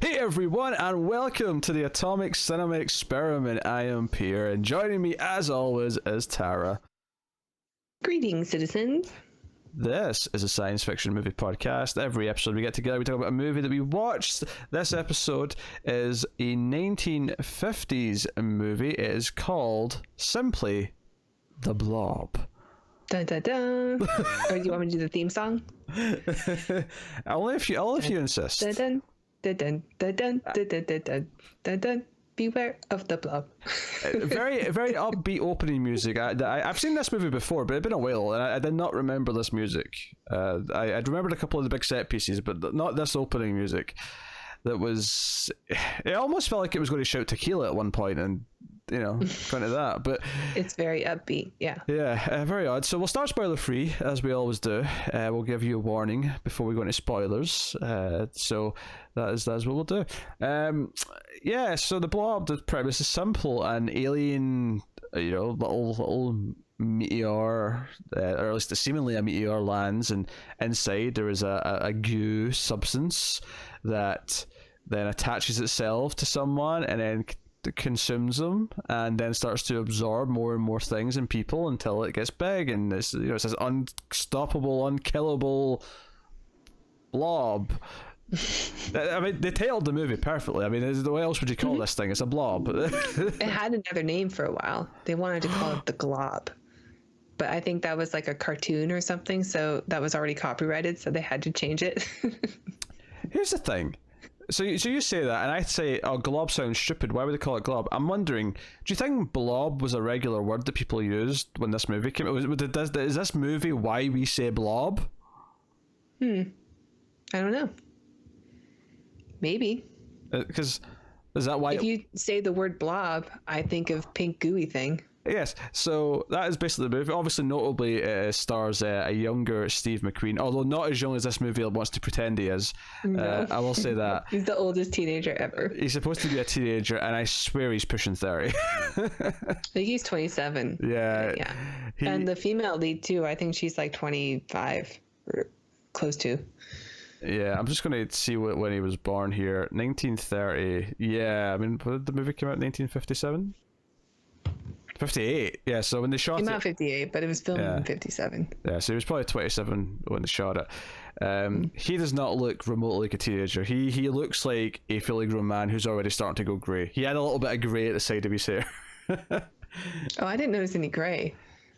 Hey everyone, and welcome to the Atomic Cinema Experiment. I am Pierre, and joining me as always is Tara. Greetings, citizens. This is a science fiction movie podcast. Every episode we get together, we talk about a movie that we watched. This episode is a 1950s movie. It is called simply The Blob. Dun dun dun. Or do you want me to do the theme song? only if you insist. Dun dun dun dun dun dun dun dun dun dun dun. Beware of the blob. Very upbeat opening music. I've seen this movie before, but it'd been a while, and I did not remember this music. I'd remembered a couple of the big set pieces, but not this opening music. That was, it almost felt like it was going to shout tequila at one point, and in front of that, but it's very upbeat. Yeah, very odd. So we'll start spoiler free as we always do. We'll give you a warning before we go into spoilers. So that's what we'll do. So the Blob, the premise is simple: an alien, little meteor, or at least seemingly a meteor, lands, and inside there is a goo substance that then attaches itself to someone and then consumes them, and then starts to absorb more and more things and people until it gets big, and it's this unstoppable, unkillable blob. I mean, they titled the movie perfectly. I mean, what else would you call this thing? It's a blob. It had another name for a while. They wanted to call it the Glob, but I think that was like a cartoon or something, so that was already copyrighted, so they had to change it. Here's the thing. So you say that, and I say, oh, glob sounds stupid. Why would they call it glob? I'm wondering, do you think blob was a regular word that people used when this movie came out? Is this movie why we say blob? I don't know. Maybe. Because is that why? If you say the word blob, I think of pink gooey thing. Yes, so that is basically the movie. Obviously, notably, it stars a younger Steve McQueen, although not as young as this movie wants to pretend he is. No. I will say that. He's the oldest teenager ever. He's supposed to be a teenager, and I swear he's pushing 30. I think he's 27. Yeah. And the female lead, too, I think she's like 25 or close to. Yeah, I'm just going to see when he was born here. 1930. Yeah, I mean, when did the movie come out? 1957? 58. Yeah, so when they shot it... It came out 58, but it was filmed in 57. Yeah, so he was probably 27 when they shot it. He does not look remotely like a teenager. He looks like a fully grown man who's already starting to go grey. He had a little bit of grey at the side of his hair. Oh, I didn't notice any grey.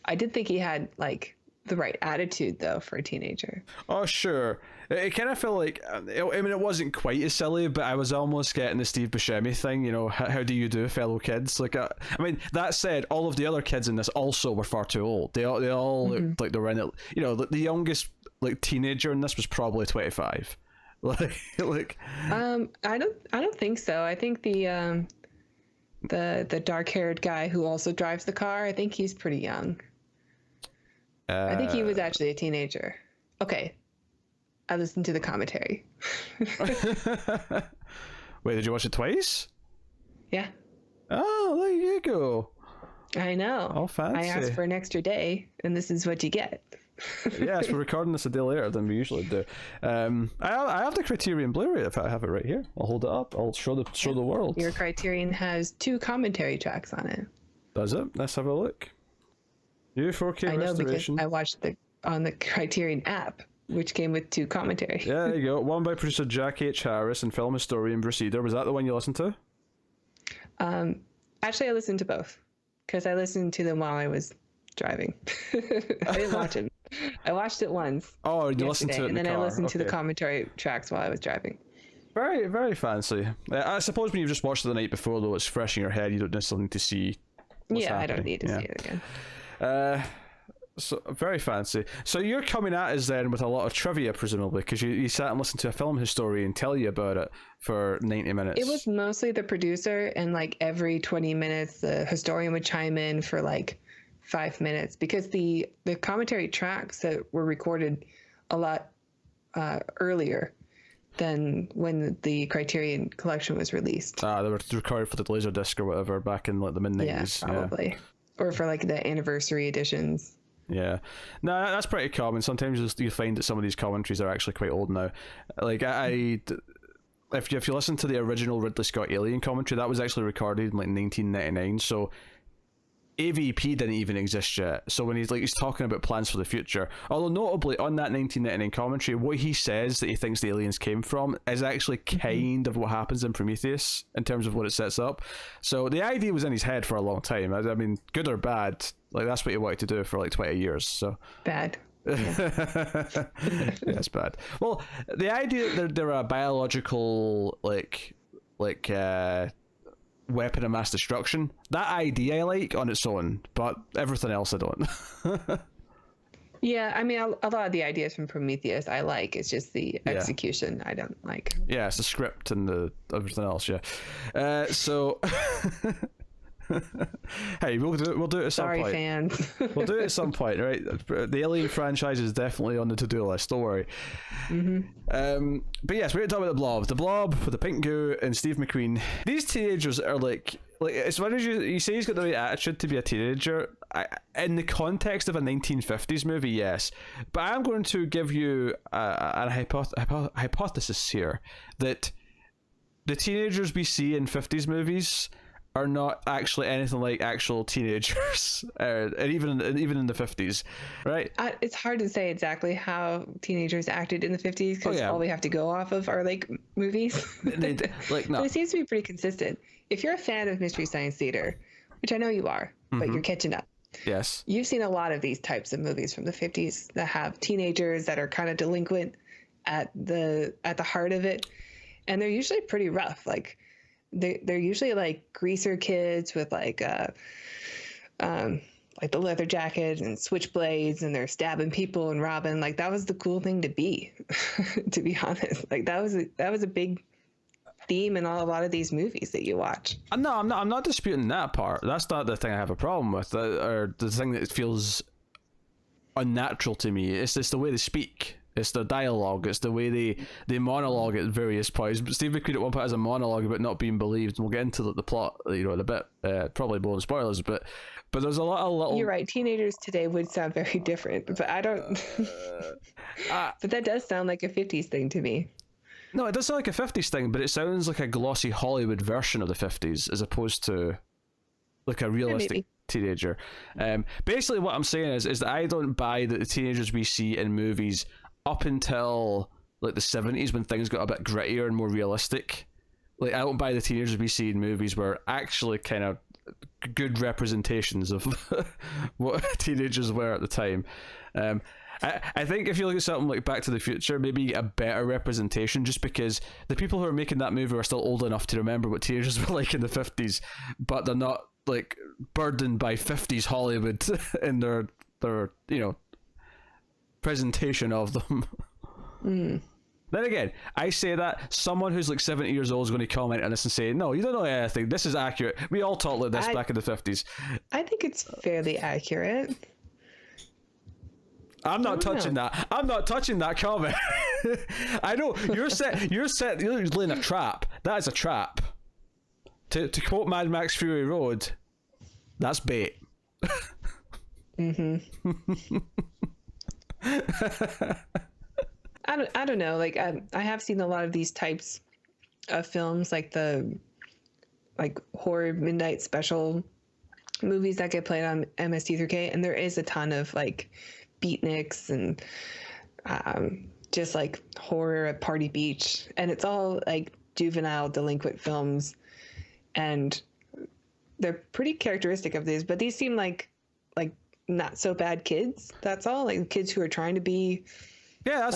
I did think he had, like, the right attitude, though, for a teenager. Oh, sure. It kind of felt like, I mean, it wasn't quite as silly, but I was almost getting the Steve Buscemi thing, how do you do, fellow kids? Like, I mean, that said, all of the other kids in this also were far too old. They all looked like they were in it. The youngest, like, teenager in this was probably 25. like. I don't think so. I think the dark-haired guy who also drives the car, I think he's pretty young. I think he was actually a teenager. Okay. I listened to the commentary. Wait, did you watch it twice? Yeah. Oh, there you go. I know. Oh, fancy. I asked for an extra day, and this is what you get. Yes, we're recording this a day later than we usually do. I have the Criterion Blu-ray. If I have it right here, I'll hold it up. I'll show the world. Your Criterion has 2 commentary tracks on it. Does it? Let's have a look. New 4K I know restoration. because I watched on the Criterion app, which came with 2 commentary. Yeah, there you go. One by producer Jack H. Harris and film historian Bruce Eder. Was that the one you listened to? Actually, I listened to both because I listened to them while I was driving. I didn't watch it. I watched it once. Oh, you listened to it in and then the car. I listened to the commentary tracks while I was driving. Very, very fancy. I suppose when you've just watched it the night before, though, it's fresh in your head. You don't necessarily need to see what's happening. I don't need to see it again. So very fancy. So you're coming at us then with a lot of trivia, presumably, because you sat and listened to a film historian tell you about it for 90 minutes. It was mostly the producer, and like every 20 minutes, the historian would chime in for like 5 minutes, because the commentary tracks that were recorded a lot earlier than when the Criterion collection was released. They were recorded for the Laserdisc or whatever back in like the mid-90s. Yeah, probably. Yeah. Or for like the anniversary editions. Yeah, no, that's pretty common. Sometimes you find that some of these commentaries are actually quite old now. Like if you listen to the original Ridley Scott Alien commentary, that was actually recorded in like 1999. So AVP didn't even exist yet. So when he's talking about plans for the future, although notably on that 1999 commentary, what he says that he thinks the aliens came from is actually kind of what happens in Prometheus in terms of what it sets up. So the idea was in his head for a long time. I mean, good or bad, like that's what he wanted to do for like 20 years. So Bad. Yeah, it's bad. Well, the idea that they're a biological weapon of mass destruction, that idea I like on its own, but everything else I don't. Yeah, I mean, a lot of the ideas from Prometheus I like. It's just the execution I don't like. Yeah, it's the script and the everything else. Yeah, so hey, we'll do it at some point. Sorry, fans. We'll do it at some point, right? The Alien franchise is definitely on the to-do list. Don't worry. But yes, we're going to talk about the Blob. The Blob with the pink goo and Steve McQueen. These teenagers are like as far as you say he's got the right attitude to be a teenager. In the context of a 1950s movie, yes. But I'm going to give you a hypothesis here that the teenagers we see in 50s movies are not actually anything like actual teenagers, and even in the 50s, right? It's hard to say exactly how teenagers acted in the 50s because all we have to go off of are like movies. Like no. So it seems to be pretty consistent. If you're a fan of Mystery Science Theater, which I know you are, but you're catching up. Yes. You've seen a lot of these types of movies from the 50s that have teenagers that are kind of delinquent at the heart of it, and they're usually pretty rough. Like they're usually like greaser kids with like the leather jacket and switchblades, and they're stabbing people and robbing. Like that was the cool thing to be, to be honest. Like that was a big theme in a lot of these movies that you watch. No, I'm not disputing that part. That's not the thing I have a problem with, or the thing that feels unnatural to me. It's just the way they speak. It's the dialogue. It's the way they monologue at various points. Steve McQueen at one point has a monologue about not being believed. We'll get into the plot, in a bit. Probably blowing spoilers, but there's a lot of little. You're right. Teenagers today would sound very different, but I don't. But that does sound like a 50s thing to me. No, it does sound like a 50s thing, but it sounds like a glossy Hollywood version of the 50s as opposed to like a realistic teenager. Basically, what I'm saying is that I don't buy that the teenagers we see in movies up until like the 70s when things got a bit grittier and more realistic. Like I don't buy the teenagers we see in movies were actually kind of good representations of what teenagers were at the time. I think if you look at something like Back to the Future, maybe you get a better representation just because the people who are making that movie are still old enough to remember what teenagers were like in the 50s, but they're not like burdened by 50s Hollywood in their presentation of them. Then again, I say that someone who's like 70 years old is going to comment on this and say, no, you don't know anything, this is accurate, we all talked like this back in the 50s. I think it's fairly accurate. I'm not touching that. I'm not touching that comment. I know you're laying a trap. That is a trap. To quote Mad Max Fury Road, that's bait. I don't know. Like I have seen a lot of these types of films, like the horror midnight special movies that get played on MST3K, and there is a ton of like beatniks and just like horror at Party Beach, and it's all like juvenile delinquent films, and they're pretty characteristic of these, but these seem like not so bad kids. That's all, like kids who are trying to be that's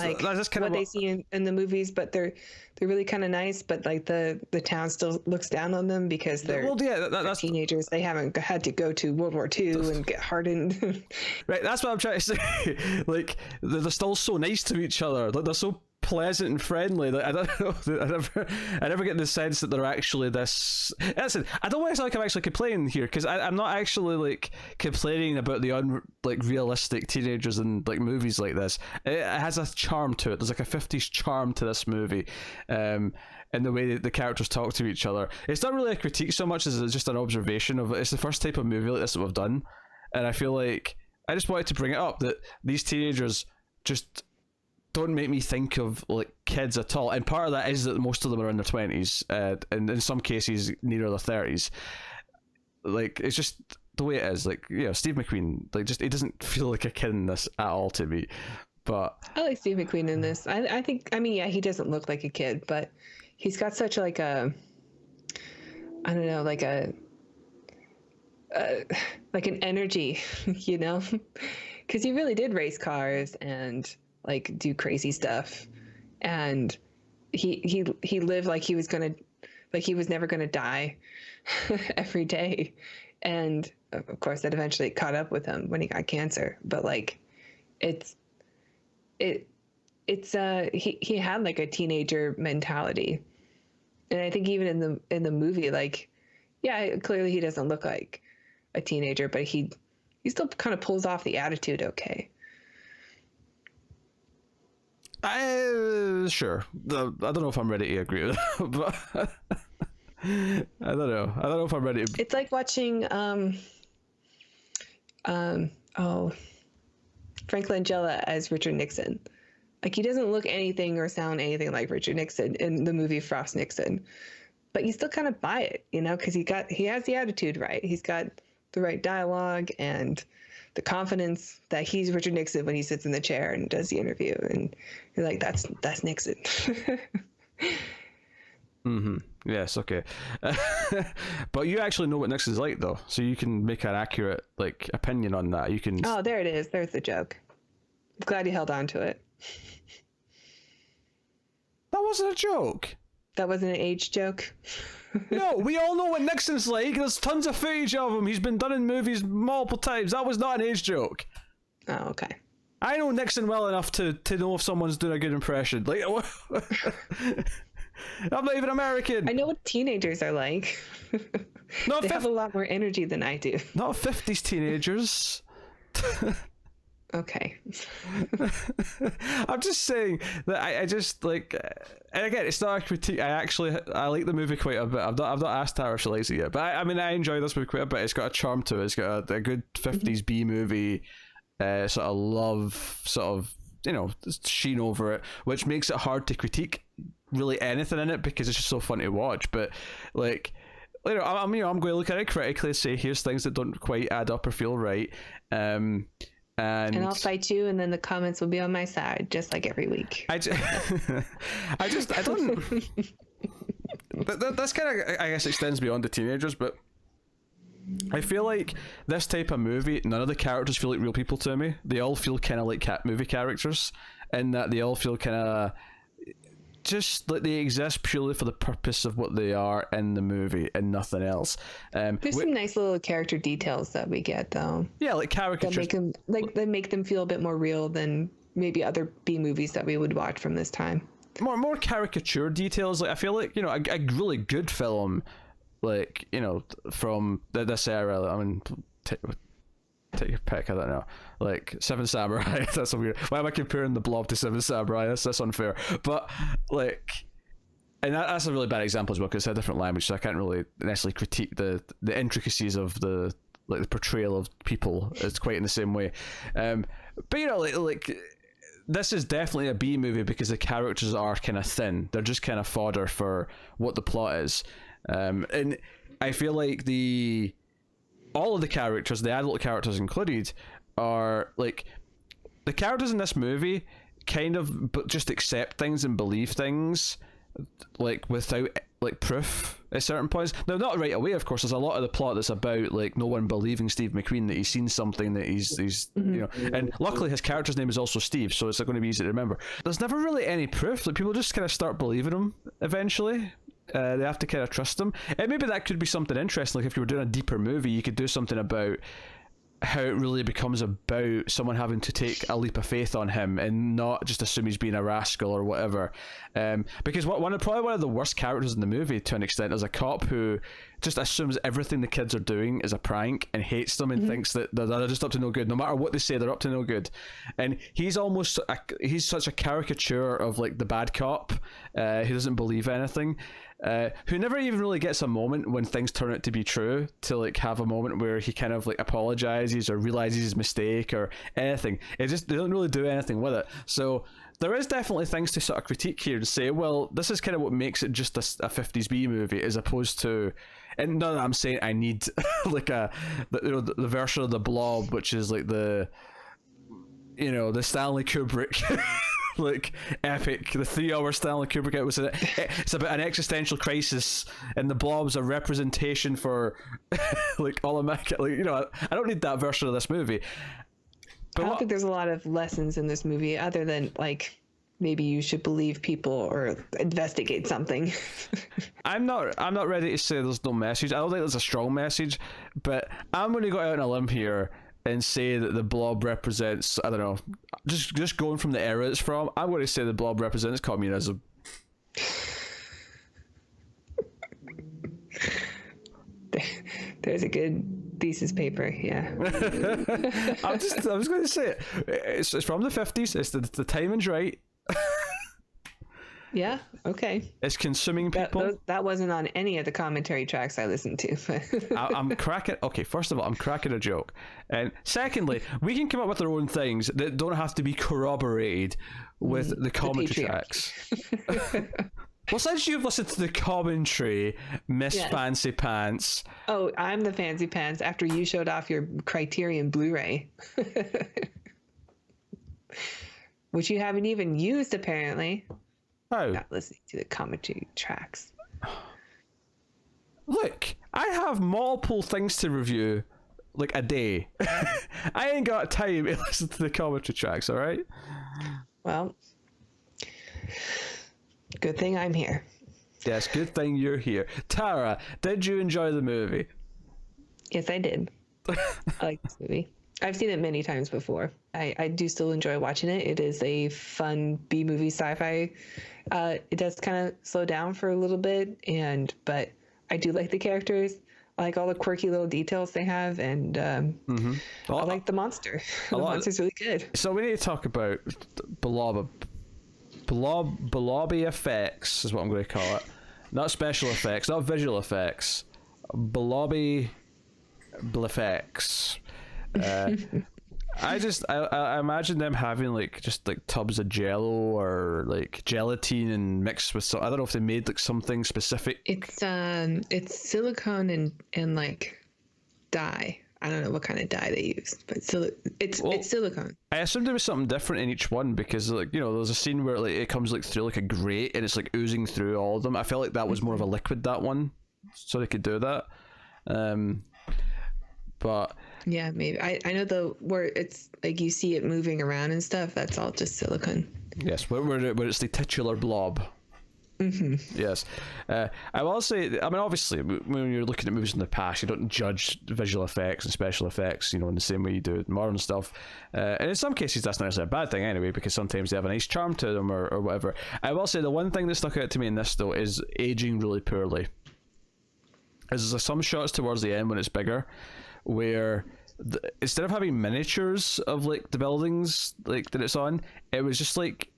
kind of what they see in the movies, but they're really kind of nice, but like the town still looks down on them because they're that's teenagers. They haven't had to go to World War II and get hardened. Right, that's what I'm trying to say. Like they're still so nice to each other. Like they're so pleasant and friendly. Like, I don't know. I never get the sense that they're actually this. Listen, I don't want to sound like I'm actually complaining here, because I'm not actually like complaining about the realistic teenagers in like movies like this. It has a charm to it. There's like a 50s charm to this movie, and the way that the characters talk to each other. It's not really a critique so much as it's just an observation of it's the first type of movie like this that we've done, and I feel like I just wanted to bring it up that these teenagers just don't make me think of like kids at all. And part of that is that most of them are in their 20s, and in some cases near their 30s. Like, it's just the way it is. Like, Steve McQueen, like, just he doesn't feel like a kid in this at all to me. But I like Steve McQueen in this. I think, I mean, yeah, he doesn't look like a kid, but he's got such like a, I don't know, like like an energy, because he really did race cars and like do crazy stuff, and he lived like he was never gonna die every day, and of course that eventually caught up with him when he got cancer. But like, he had like a teenager mentality, and I think even in the movie, like, yeah, clearly he doesn't look like a teenager, but he still kind of pulls off the attitude okay. Sure. I don't know if I'm ready to agree with that, but I don't know. I don't know if I'm ready to... It's like watching Frank Langella as Richard Nixon. Like, he doesn't look anything or sound anything like Richard Nixon in the movie Frost Nixon, but you still kind of buy it, because he has the attitude right. He's got the right dialogue and the confidence that he's Richard Nixon when he sits in the chair and does the interview, and you're like, that's Nixon. Mm-hmm. Yes, okay. But you actually know what Nixon's like, though, so you can make an accurate like opinion on that. You can... Oh, there it is. There's the joke. I'm glad you held on to it. That wasn't a joke. That wasn't an age joke. No, we all know what Nixon's like. There's tons of footage of him. He's been done in movies multiple times. That was not an age joke. Oh, okay. I know Nixon well enough to know if someone's doing a good impression. Like, I'm not even American. I know what teenagers are like. They have a lot more energy than I do. Not 50s teenagers. Okay. I'm just saying that I just like, and again, it's not a critique. I like the movie quite a bit. I've not asked Tara if she likes it yet, but I mean, I enjoy this movie quite a bit. It's got a charm to it. It's got a good 50s B movie sort of love, sort of, sheen over it, which makes it hard to critique really anything in it because it's just so fun to watch. But like, I'm going to look at it critically and say, here's things that don't quite add up or feel right. And I'll fight you, and then the comments will be on my side, just like every week. I don't. That's kind of, I guess, extends beyond the teenagers, but I feel like this type of movie, none of the characters feel like real people to me. They all feel kind of like movie characters, in that they all feel kind of just like they exist purely for the purpose of what they are in the movie and nothing else. There's some nice little character details that we get, though. Yeah, like caricatures. That make them feel a bit more real than maybe other B movies that we would watch from this time. More caricature details. Like, I feel like, a really good film, like, from this era. I mean, take your pick. I don't know, like Seven Samurai. That's so weird. Why am I comparing the Blob to Seven Samurai? That's unfair. But like, and that's a really bad example as well because it's a different language, so I can't really necessarily critique the intricacies of the portrayal of people. It's quite in the same way. But like this is definitely a B movie because the characters are kind of thin. They're just kind of fodder for what the plot is. And I feel like all of the characters, the adult characters included, are like, the characters in this movie kind of just accept things and believe things like without like proof at certain points. Now, not right away, of course. There's a lot of the plot that's about like no one believing Steve McQueen that he's seen something, that he's and luckily his character's name is also Steve, so it's going to be easy to remember. There's never really any proof. Like, people just kind of start believing him eventually. They have to kind of trust them, and maybe that could be something interesting. Like, if you were doing a deeper movie, you could do something about how it really becomes about someone having to take a leap of faith on him and not just assume he's being a rascal or whatever. Because probably one of the worst characters in the movie, to an extent, is a cop who just assumes everything the kids are doing is a prank and hates them and thinks that they're just up to no good. No matter what they say, they're up to no good. And he's such a caricature of like the bad cop who doesn't believe anything. Who never even really gets a moment when things turn out to be true, to like have a moment where he kind of like apologizes or realizes his mistake or anything. They don't really do anything with it. So there is definitely things to sort of critique here and say, well, this is kind of what makes it just a 50s B movie, as opposed to, and none that I'm saying I need like the version of the Blob, which is like the Stanley Kubrick like epic, the 3-hour Stanley Kubrick. It's about an existential crisis, and the Blob's a representation for like all America. Like, I don't need that version of this movie. But I don't think there's a lot of lessons in this movie other than like maybe you should believe people or investigate something. I'm not ready to say there's no message. I don't think there's a strong message, but I'm going to go out on a limb here and say that the Blob represents, I don't know, just going from the era it's from, I'm going to say the Blob represents communism. There's a good thesis paper, yeah. I was going to say it. It's from the 50s. It's the timing's right. Yeah, okay. It's consuming people. That wasn't on any of the commentary tracks I listened to. I'm cracking. Okay, first of all, I'm cracking a joke, and secondly, we can come up with our own things that don't have to be corroborated with the commentary tracks. Well, since you've listened to the commentary, Miss Yes. Fancy Pants. Oh, I'm the fancy pants after you showed off your Criterion Blu-ray. Which you haven't even used, apparently. Oh. Not listening to the commentary tracks. Look, I have multiple things to review, like a day. I ain't got time to listen to the commentary tracks, alright? Well, good thing I'm here. Yes, good thing you're here. Tara, did you enjoy the movie? Yes, I did. I like this movie. I've seen it many times before. I do still enjoy watching it. It is a fun B-movie sci-fi. It does kind of slow down for a little bit, but I do like the characters. I like all the quirky little details they have, and I like the monster. The monster's really good. So we need to talk about Blobby effects is what I'm going to call it. Not special effects, not visual effects. Blobby effects. I imagine them having like just like tubs of jello or like gelatin and mixed with some, I don't know if they made like something specific. It's silicone and like dye. I don't know what kind of dye they use, but it's silicone. I assumed there was something different in each one because, like, there's a scene where like it comes like through like a grate and it's like oozing through all of them. I felt like that was more of a liquid, that one, so they could do that. But yeah, maybe I know where it's like you see it moving around and stuff. That's all just silicone. Yes, where it's the titular blob. Mm-hmm. Yes. I will say, I mean, obviously, when you're looking at movies in the past, you don't judge visual effects and special effects, in the same way you do modern stuff. And in some cases, that's not necessarily a bad thing anyway, because sometimes they have a nice charm to them or whatever. I will say the one thing that stuck out to me in this, though, is aging really poorly. There's some shots towards the end when it's bigger, where instead of having miniatures of like the buildings like that it's on, it was just like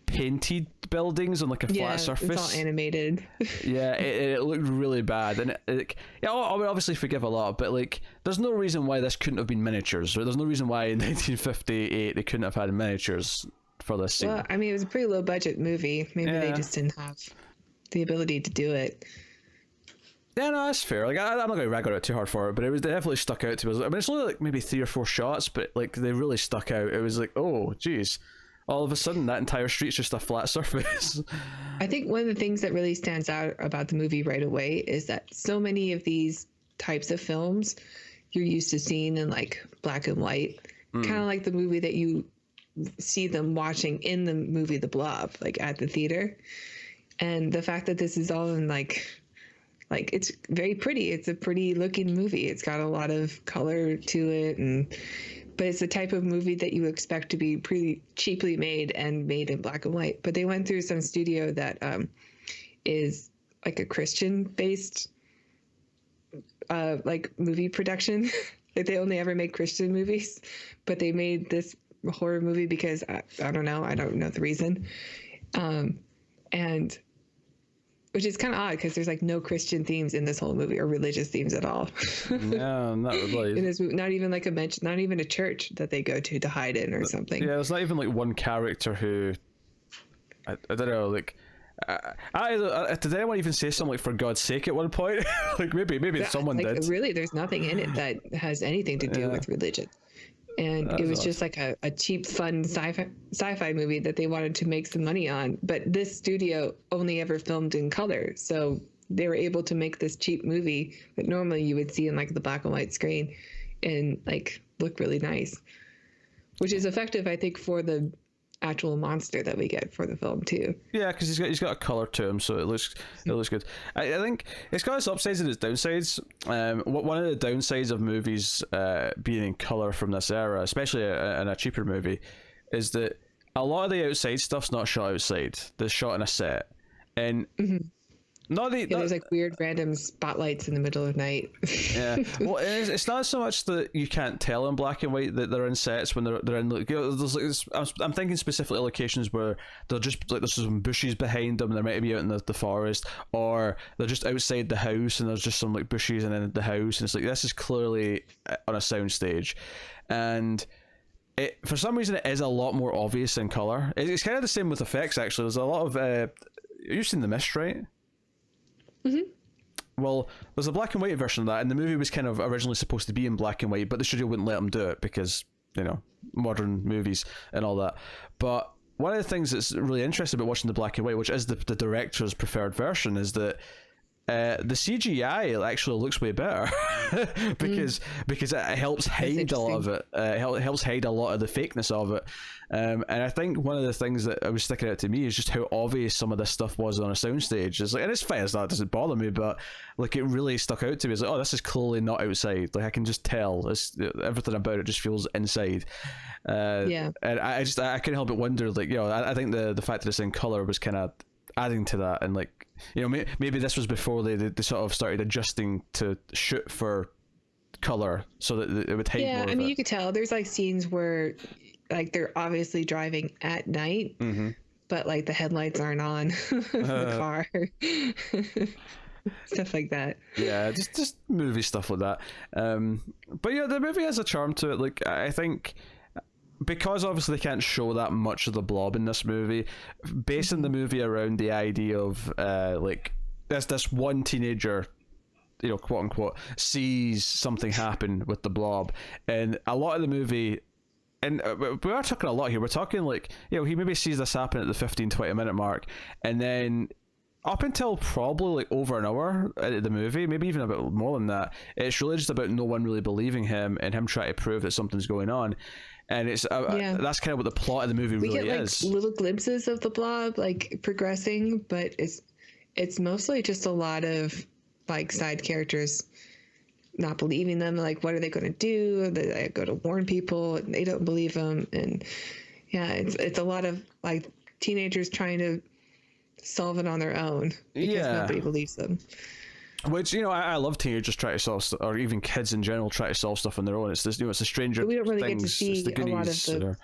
painted buildings on like a flat surface. It's all animated. Yeah, it looked really bad, and I would obviously forgive a lot, but like, there's no reason why this couldn't have been miniatures. Right? There's no reason why in 1958 they couldn't have had miniatures for this scene. Well, I mean, it was a pretty low budget movie. Maybe they just didn't have the ability to do it. Yeah, no, that's fair. Like, I'm not going to rag on it too hard for it, but they definitely stuck out to me. I mean, it's only like maybe 3 or 4 shots, but like they really stuck out. It was like, oh, geez. All of a sudden, that entire street's just a flat surface. I think one of the things that really stands out about the movie right away is that so many of these types of films you're used to seeing in like black and white, kind of like the movie that you see them watching in the movie The Blob, like at the theater. And the fact that this is all in like it's very pretty. It's a pretty looking movie. It's got a lot of color to it, but it's the type of movie that you expect to be pretty cheaply made and made in black and white. But they went through some studio that is like a Christian-based like movie production. Like they only ever make Christian movies, but they made this horror movie because I don't know the reason. And which is kind of odd because there's like no Christian themes in this whole movie or religious themes at all. Yeah, not really. In this movie, not even like a mention, not even a church that they go to hide in or something. Yeah, there's not even like one character who I don't know, like did anyone even say something like "for God's sake" at one point? Like maybe someone like, did. Really, there's nothing in it that has anything to do with religion. And it was just like a cheap, fun sci-fi movie that they wanted to make some money on. But this studio only ever filmed in color, so they were able to make this cheap movie that normally you would see in like the black and white screen, and like look really nice, which is effective, I think, for the actual monster that we get for the film too. Yeah, because he's got a color to him, so it looks good. I think it's got its upsides and its downsides. One of the downsides of movies being in color from this era, especially in a cheaper movie, is that a lot of the outside stuff's not shot outside. They're shot in a set, and there's like weird random spotlights in the middle of night. Yeah, well, it's not so much that you can't tell in black and white that they're in sets when they're in. Like, there's like I'm thinking specifically locations where they're just like there's some bushes behind them. They might be out in the forest, or they're just outside the house and there's just some like bushes and then the house, and it's like this is clearly on a soundstage, and for some reason it is a lot more obvious in color. It's kind of the same with effects actually. There's a lot of you've seen The Mist, right? Mm-hmm. Well, there's a black and white version of that, and the movie was kind of originally supposed to be in black and white, but the studio wouldn't let them do it because, you know, modern movies and all that. But one of the things that's really interesting about watching the black and white, which is the director's preferred version, is that the CGI actually looks way better because it helps hide a lot of it. It helps hide a lot of the fakeness of it. And I think one of the things that was sticking out to me is just how obvious some of this stuff was on a soundstage. It's like, and it's fine, it doesn't bother me, but like it really stuck out to me. It's like, oh, this is clearly not outside. Like I can just tell. Everything about it just feels inside. And I couldn't help but wonder, like, you know, I think the fact that it's in color was kind of adding to that, and like, you know, maybe this was before they sort of started adjusting to shoot for color so that it would hide more. I mean, you could tell there's like scenes where like they're obviously driving at night, but like the headlights aren't on the car. Stuff like that. Yeah, just movie stuff like that. But yeah, the movie has a charm to it. Like I think, because obviously they can't show that much of the Blob in this movie, basing the movie around the idea of like this one teenager, you know, quote unquote, sees something happen with the Blob, and a lot of the movie, and we are talking a lot here, we're talking like, you know, he maybe sees this happen at the 15-20 minute mark, and then up until probably like over an hour into the movie, maybe even a bit more than that, it's really just about no one really believing him and him trying to prove that something's going on. And it's that's kind of what the plot of the movie really is. We get like little glimpses of the Blob like progressing, but it's mostly just a lot of like side characters not believing them. Like, what are they going to do? They go to warn people, and they don't believe them. And yeah, it's a lot of like teenagers trying to solve it on their own because nobody believes them. Which, you know, I love teenagers try to solve stuff, or even kids in general try to solve stuff on their own. It's this, you know, it's the Stranger Things. We don't really get to see a lot of the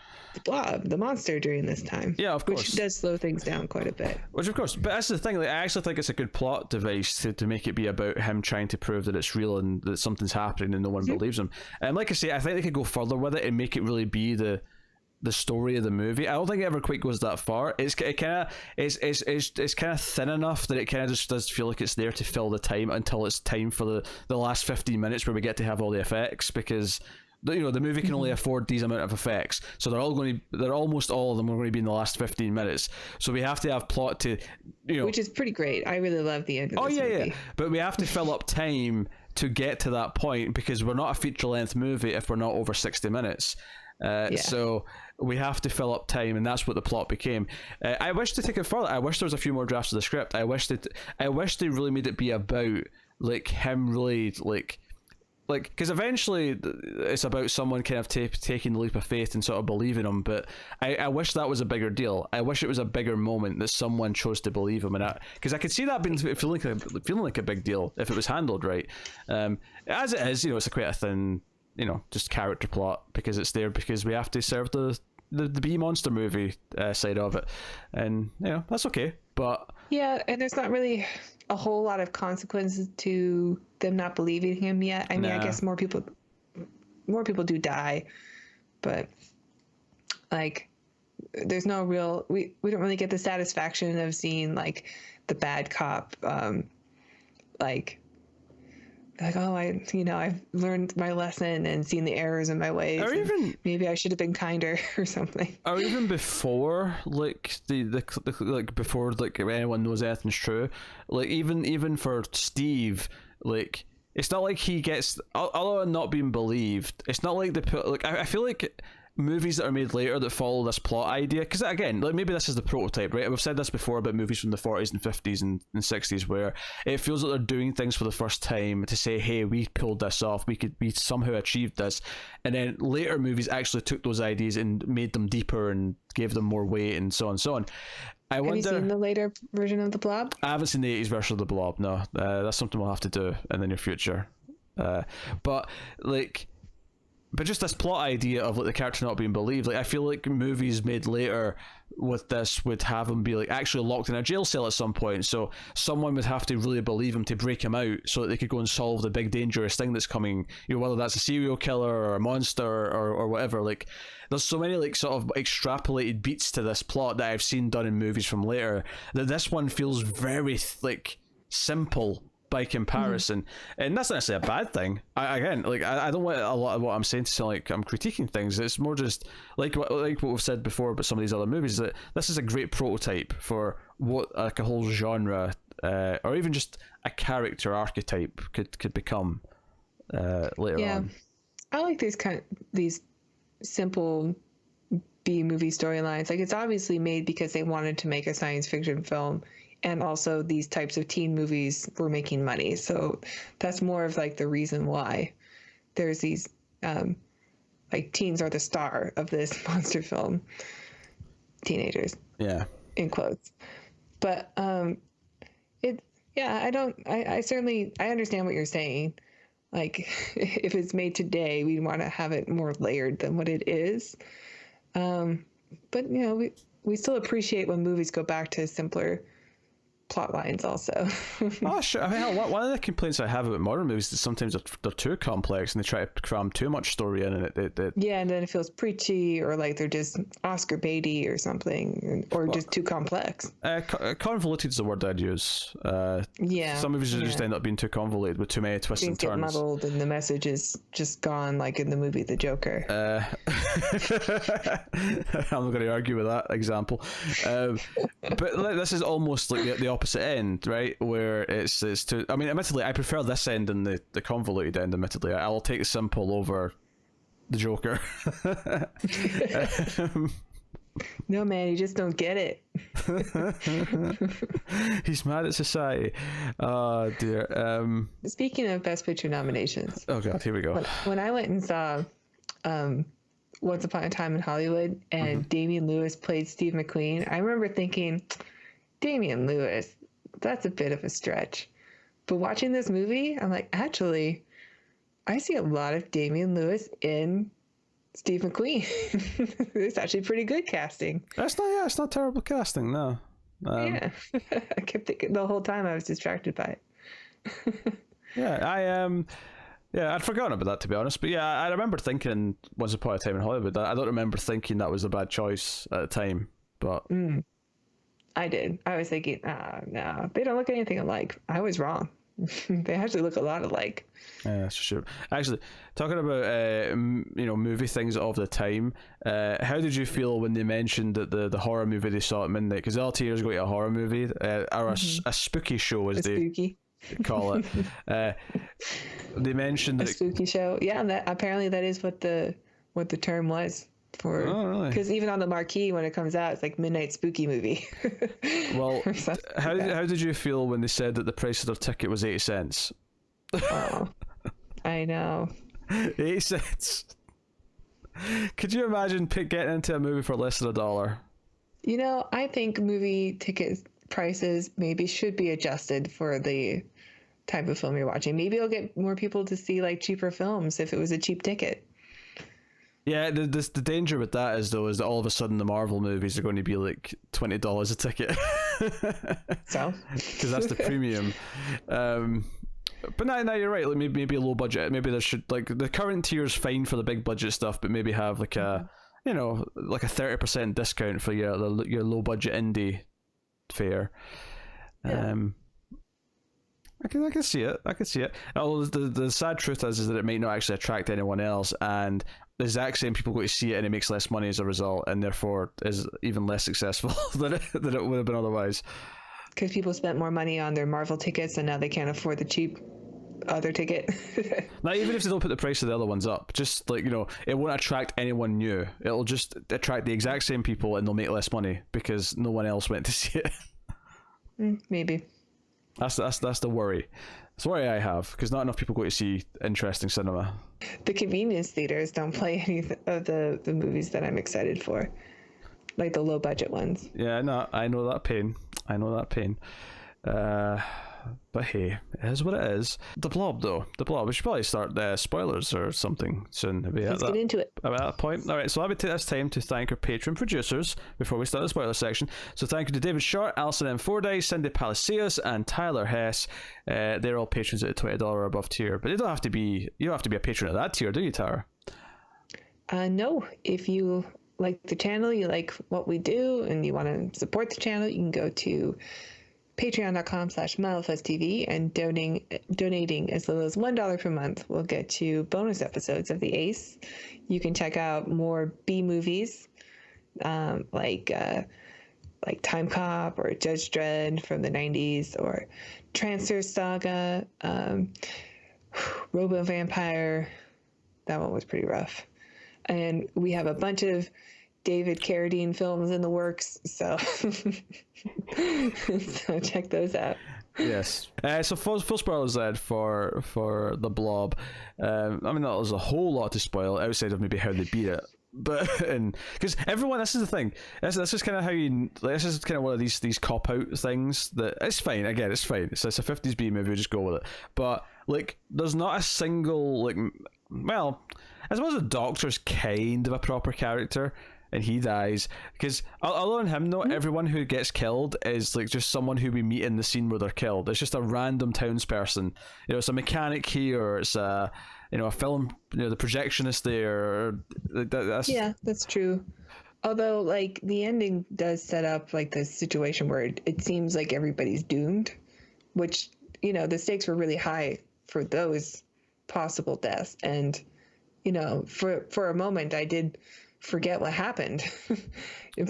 Blob, the monster, during this time. Yeah, of course. Which does slow things down quite a bit. Which, of course, but that's the thing. Like, I actually think it's a good plot device to make it be about him trying to prove that it's real and that something's happening and no one believes him. And like I say, I think they could go further with it and make it really be the story of the movie. I don't think it ever quite goes that far. It's kind of thin enough that it kind of just does feel like it's there to fill the time until it's time for the last 15 minutes where we get to have all the effects, because you know the movie can only afford these amount of effects, so they're almost all of them are going to be in the last 15 minutes. So we have to have plot to, you know, which is pretty great. I really love the end of this movie. Yeah, but we have to fill up time to get to that point, because we're not a feature-length movie if we're not over 60 minutes. So we have to fill up time, and that's what the plot became. I wish to take it further. I wish there was a few more drafts of the script. I wish they really made it be about like him really like because eventually it's about someone kind of taking the leap of faith and sort of believing him. But I wish that was a bigger deal. I wish it was a bigger moment that someone chose to believe him, and because I could see that being feeling like a big deal if it was handled right. As it is, you know, it's quite a thin, you know, just character plot, because it's there because we have to serve the B monster movie side of it, and you know that's okay. But Yeah, and there's not really a whole lot of consequences to them not believing him yet. I mean, I guess more people do die, but like there's no real we don't really get the satisfaction of seeing like the bad cop like oh I've learned my lesson and seen the errors in my ways, or even maybe I should have been kinder or something, or even before like the like before like anyone knows anything's true, like even for Steve, like it's not like he gets, although not being believed, it's not like I feel like movies that are made later that follow this plot idea, because again, like maybe this is the prototype, right? We've said this before about movies from the 40s and 50s and 60s where it feels like they're doing things for the first time to say, hey, we pulled this off, we somehow achieved this, and then later movies actually took those ideas and made them deeper and gave them more weight and so on and so on. Have you seen the later version of the Blob? I haven't seen the 80s version of the Blob, no. That's something we'll have to do in the near future. But just this plot idea of like the character not being believed, like I feel like movies made later with this would have him be like actually locked in a jail cell at some point, so someone would have to really believe him to break him out so that they could go and solve the big dangerous thing that's coming, whether that's a serial killer or a monster or whatever. Like there's so many like sort of extrapolated beats to this plot that I've seen done in movies from later that this one feels very like simple by comparison, and that's not necessarily a bad thing. I don't want a lot of what I'm saying to sound like I'm critiquing things. It's more just like what we've said before about some of these other movies, that this is a great prototype for what like a whole genre or even just a character archetype could become later on. I like these simple B movie storylines. Like it's obviously made because they wanted to make a science fiction film. And also these types of teen movies were making money. So that's more of like the reason why there's these, like teens are the star of this monster film. Teenagers. Yeah. In quotes. But I understand what you're saying. Like if it's made today, we'd want to have it more layered than what it is. But we still appreciate when movies go back to simpler plot lines also. Oh sure. I mean, one of the complaints I have about modern movies is that sometimes they're too complex and they try to cram too much story in, and and then it feels preachy or like they're just Oscar baity or something, or just too complex. Convoluted is the word I'd use. Some movies just end up being too convoluted with too many twists and turns. Get muddled and the message is just gone, like in the movie The Joker. I'm not going to argue with that example, but this is almost like the opposite end, right? Where it's too. I mean, admittedly, I prefer this end than the convoluted end. Admittedly, I'll take the simple over the Joker. No, man, you just don't get it. He's mad at society. Oh dear. Speaking of Best Picture nominations. Oh god, here we go. When I went and saw Once Upon a Time in Hollywood and Damian Lewis played Steve McQueen, I remember thinking, Damian Lewis, that's a bit of a stretch. But watching this movie, I'm like, actually, I see a lot of Damian Lewis in Steve McQueen. It's actually pretty good casting. It's not terrible casting, no. I kept thinking the whole time I was distracted by it. I'd forgotten about that, to be honest. But yeah, I remember thinking Once Upon a Time in Hollywood. I don't remember thinking that was a bad choice at the time, but I did. I was thinking, no, they don't look anything alike. I was wrong. They actually look a lot alike. Yeah, that's true. Actually, talking about movie things of the time, how did you feel when they mentioned that the horror movie they saw at midnight? Because all years go to a horror movie or a spooky show, as they call it. They mentioned a spooky show. Yeah, and apparently that is what the term was. Because even on the marquee when it comes out, it's like midnight spooky movie. Well, how did you feel when they said that the price of their ticket was 80 cents? Oh, I know. 80 cents. Could you imagine getting into a movie for less than $1? I think movie ticket prices maybe should be adjusted for the type of film you're watching. Maybe it'll get more people to see like cheaper films if it was a cheap ticket. Yeah, the danger with that is though is that all of a sudden the Marvel movies are going to be like $20 a ticket. So, because that's the premium. But now you're right. Like maybe a low budget. Maybe there should like the current tier is fine for the big budget stuff, but maybe have like a like a 30% discount for your low budget indie fare. Yeah. I can see it. I can see it. Although the sad truth is that it might not actually attract anyone else, and the exact same people go to see it, and it makes less money as a result, and therefore is even less successful than it would have been otherwise. Because people spent more money on their Marvel tickets, and now they can't afford the cheap other ticket. Now, even if they don't put the price of the other ones up, just like it won't attract anyone new. It'll just attract the exact same people, and they'll make less money because no one else went to see it. Maybe. That's the worry. It's the worry I have because not enough people go to see interesting cinema. The convenience theaters don't play any of the movies that I'm excited for, like the low budget ones. Yeah, no, I know that pain. But hey, it is what it is. The Blob, though. The Blob. We should probably start spoilers or something soon. Let's get into it. At that point. All right, so let me take this time to thank our Patreon producers before we start the spoiler section. So thank you to David Short, Alison M. Fordyce, Cindy Palacios, and Tyler Hess. They're all patrons at the $20 or above tier, but you don't have to be a patron at that tier, do you, Tara? No. If you like the channel, you like what we do, and you want to support the channel, you can go to patreon.com/MildFuzzTV and donating as little as $1 per month will get you bonus episodes of the Ace. You can check out more B movies like Time Cop or Judge Dredd from the 90s, or Transfer Saga, Robo Vampire. That one was pretty rough. And we have a bunch of David Carradine films in the works, so so check those out. Yes. So full spoilers then for the Blob. I mean, that was a whole lot to spoil outside of maybe how they beat it. But and because everyone, this is the thing. This is kind of how you. This is kind of one of these cop out things that it's fine. Again, it's fine. It's a '50s B movie. Just go with it. But like, there's not a single well, I suppose the Doctor's kind of a proper character. And he dies because other than him, though, everyone who gets killed is like just someone who we meet in the scene where they're killed. It's just a random townsperson. It's a mechanic here. It's a film. The projectionist there. That's true. Although, like, the ending does set up like the situation where it seems like everybody's doomed, which the stakes were really high for those possible deaths, and for a moment I did forget what happened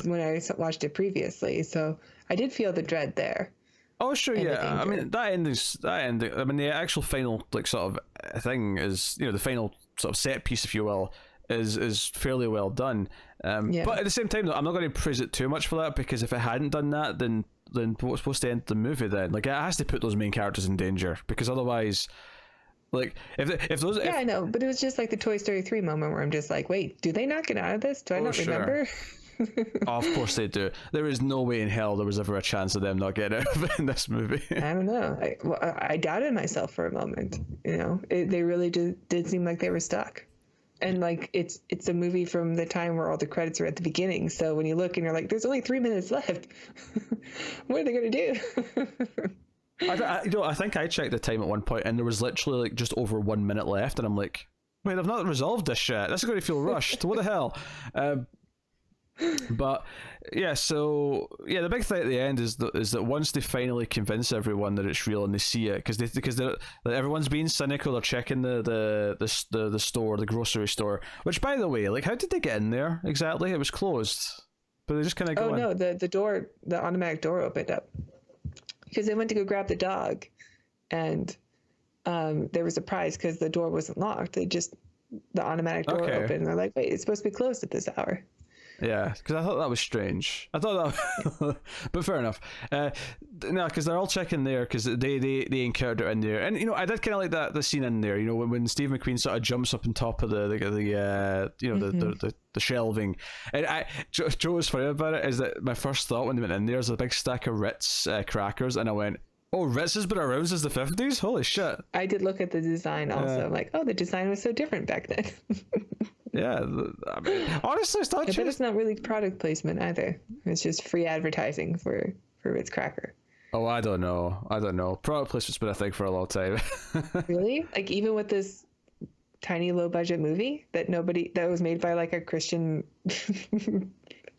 when I watched it previously. So I did feel the dread there. Oh, sure, yeah. I mean, that ending. I mean, the actual final sort of thing is the final sort of set piece, if you will, is fairly well done. But at the same time, though, I'm not going to praise it too much for that, because if it hadn't done that, then what's supposed to end the movie then? Like, it has to put those main characters in danger, because otherwise. Like if those I know, but it was just like the Toy Story 3 moment where I'm just like, wait, do they not get out of this? Do I not remember? Of course they do. There is no way in hell there was ever a chance of them not getting out of it in this movie. I don't know. I doubted myself for a moment. They really did seem like they were stuck. And like it's a movie from the time where all the credits are at the beginning. So when you look and you're like, there's only 3 minutes left. What are they gonna do? I think I checked the time at one point and there was literally like just over 1 minute left, and I'm like, wait, I've not resolved this shit. This is going to feel rushed. What the hell? But yeah, so yeah, the big thing at the end is that once they finally convince everyone that it's real and they see it, because everyone's being cynical, they're checking the store, the grocery store. Which, by the way, like, how did they get in there exactly? It was closed, but they just kind of go in. Oh no, the automatic door opened up. Because they went to go grab the dog, and they were surprised because the door wasn't locked. The automatic door opened, and they're like, wait, it's supposed to be closed at this hour. Yeah, because I thought that was strange. I thought that, but fair enough. No, because they're all checking there because they encountered it in there, and I did kind of like the scene in there. When Steve McQueen sort of jumps up on top of the shelving, and Joe was funny about it is that my first thought when they went in there was a big stack of Ritz crackers, and I went, oh, Ritz has been around since the 50s? Holy shit. I did look at the design also. I'm like, oh, the design was so different back then. Yeah, I mean, honestly, it's not I bet just. it's not really product placement either. It's just free advertising for Ritz Cracker. Oh, I don't know. Product placement's been a thing for a long time. Really? Like even with this tiny low budget movie that was made by like a Christian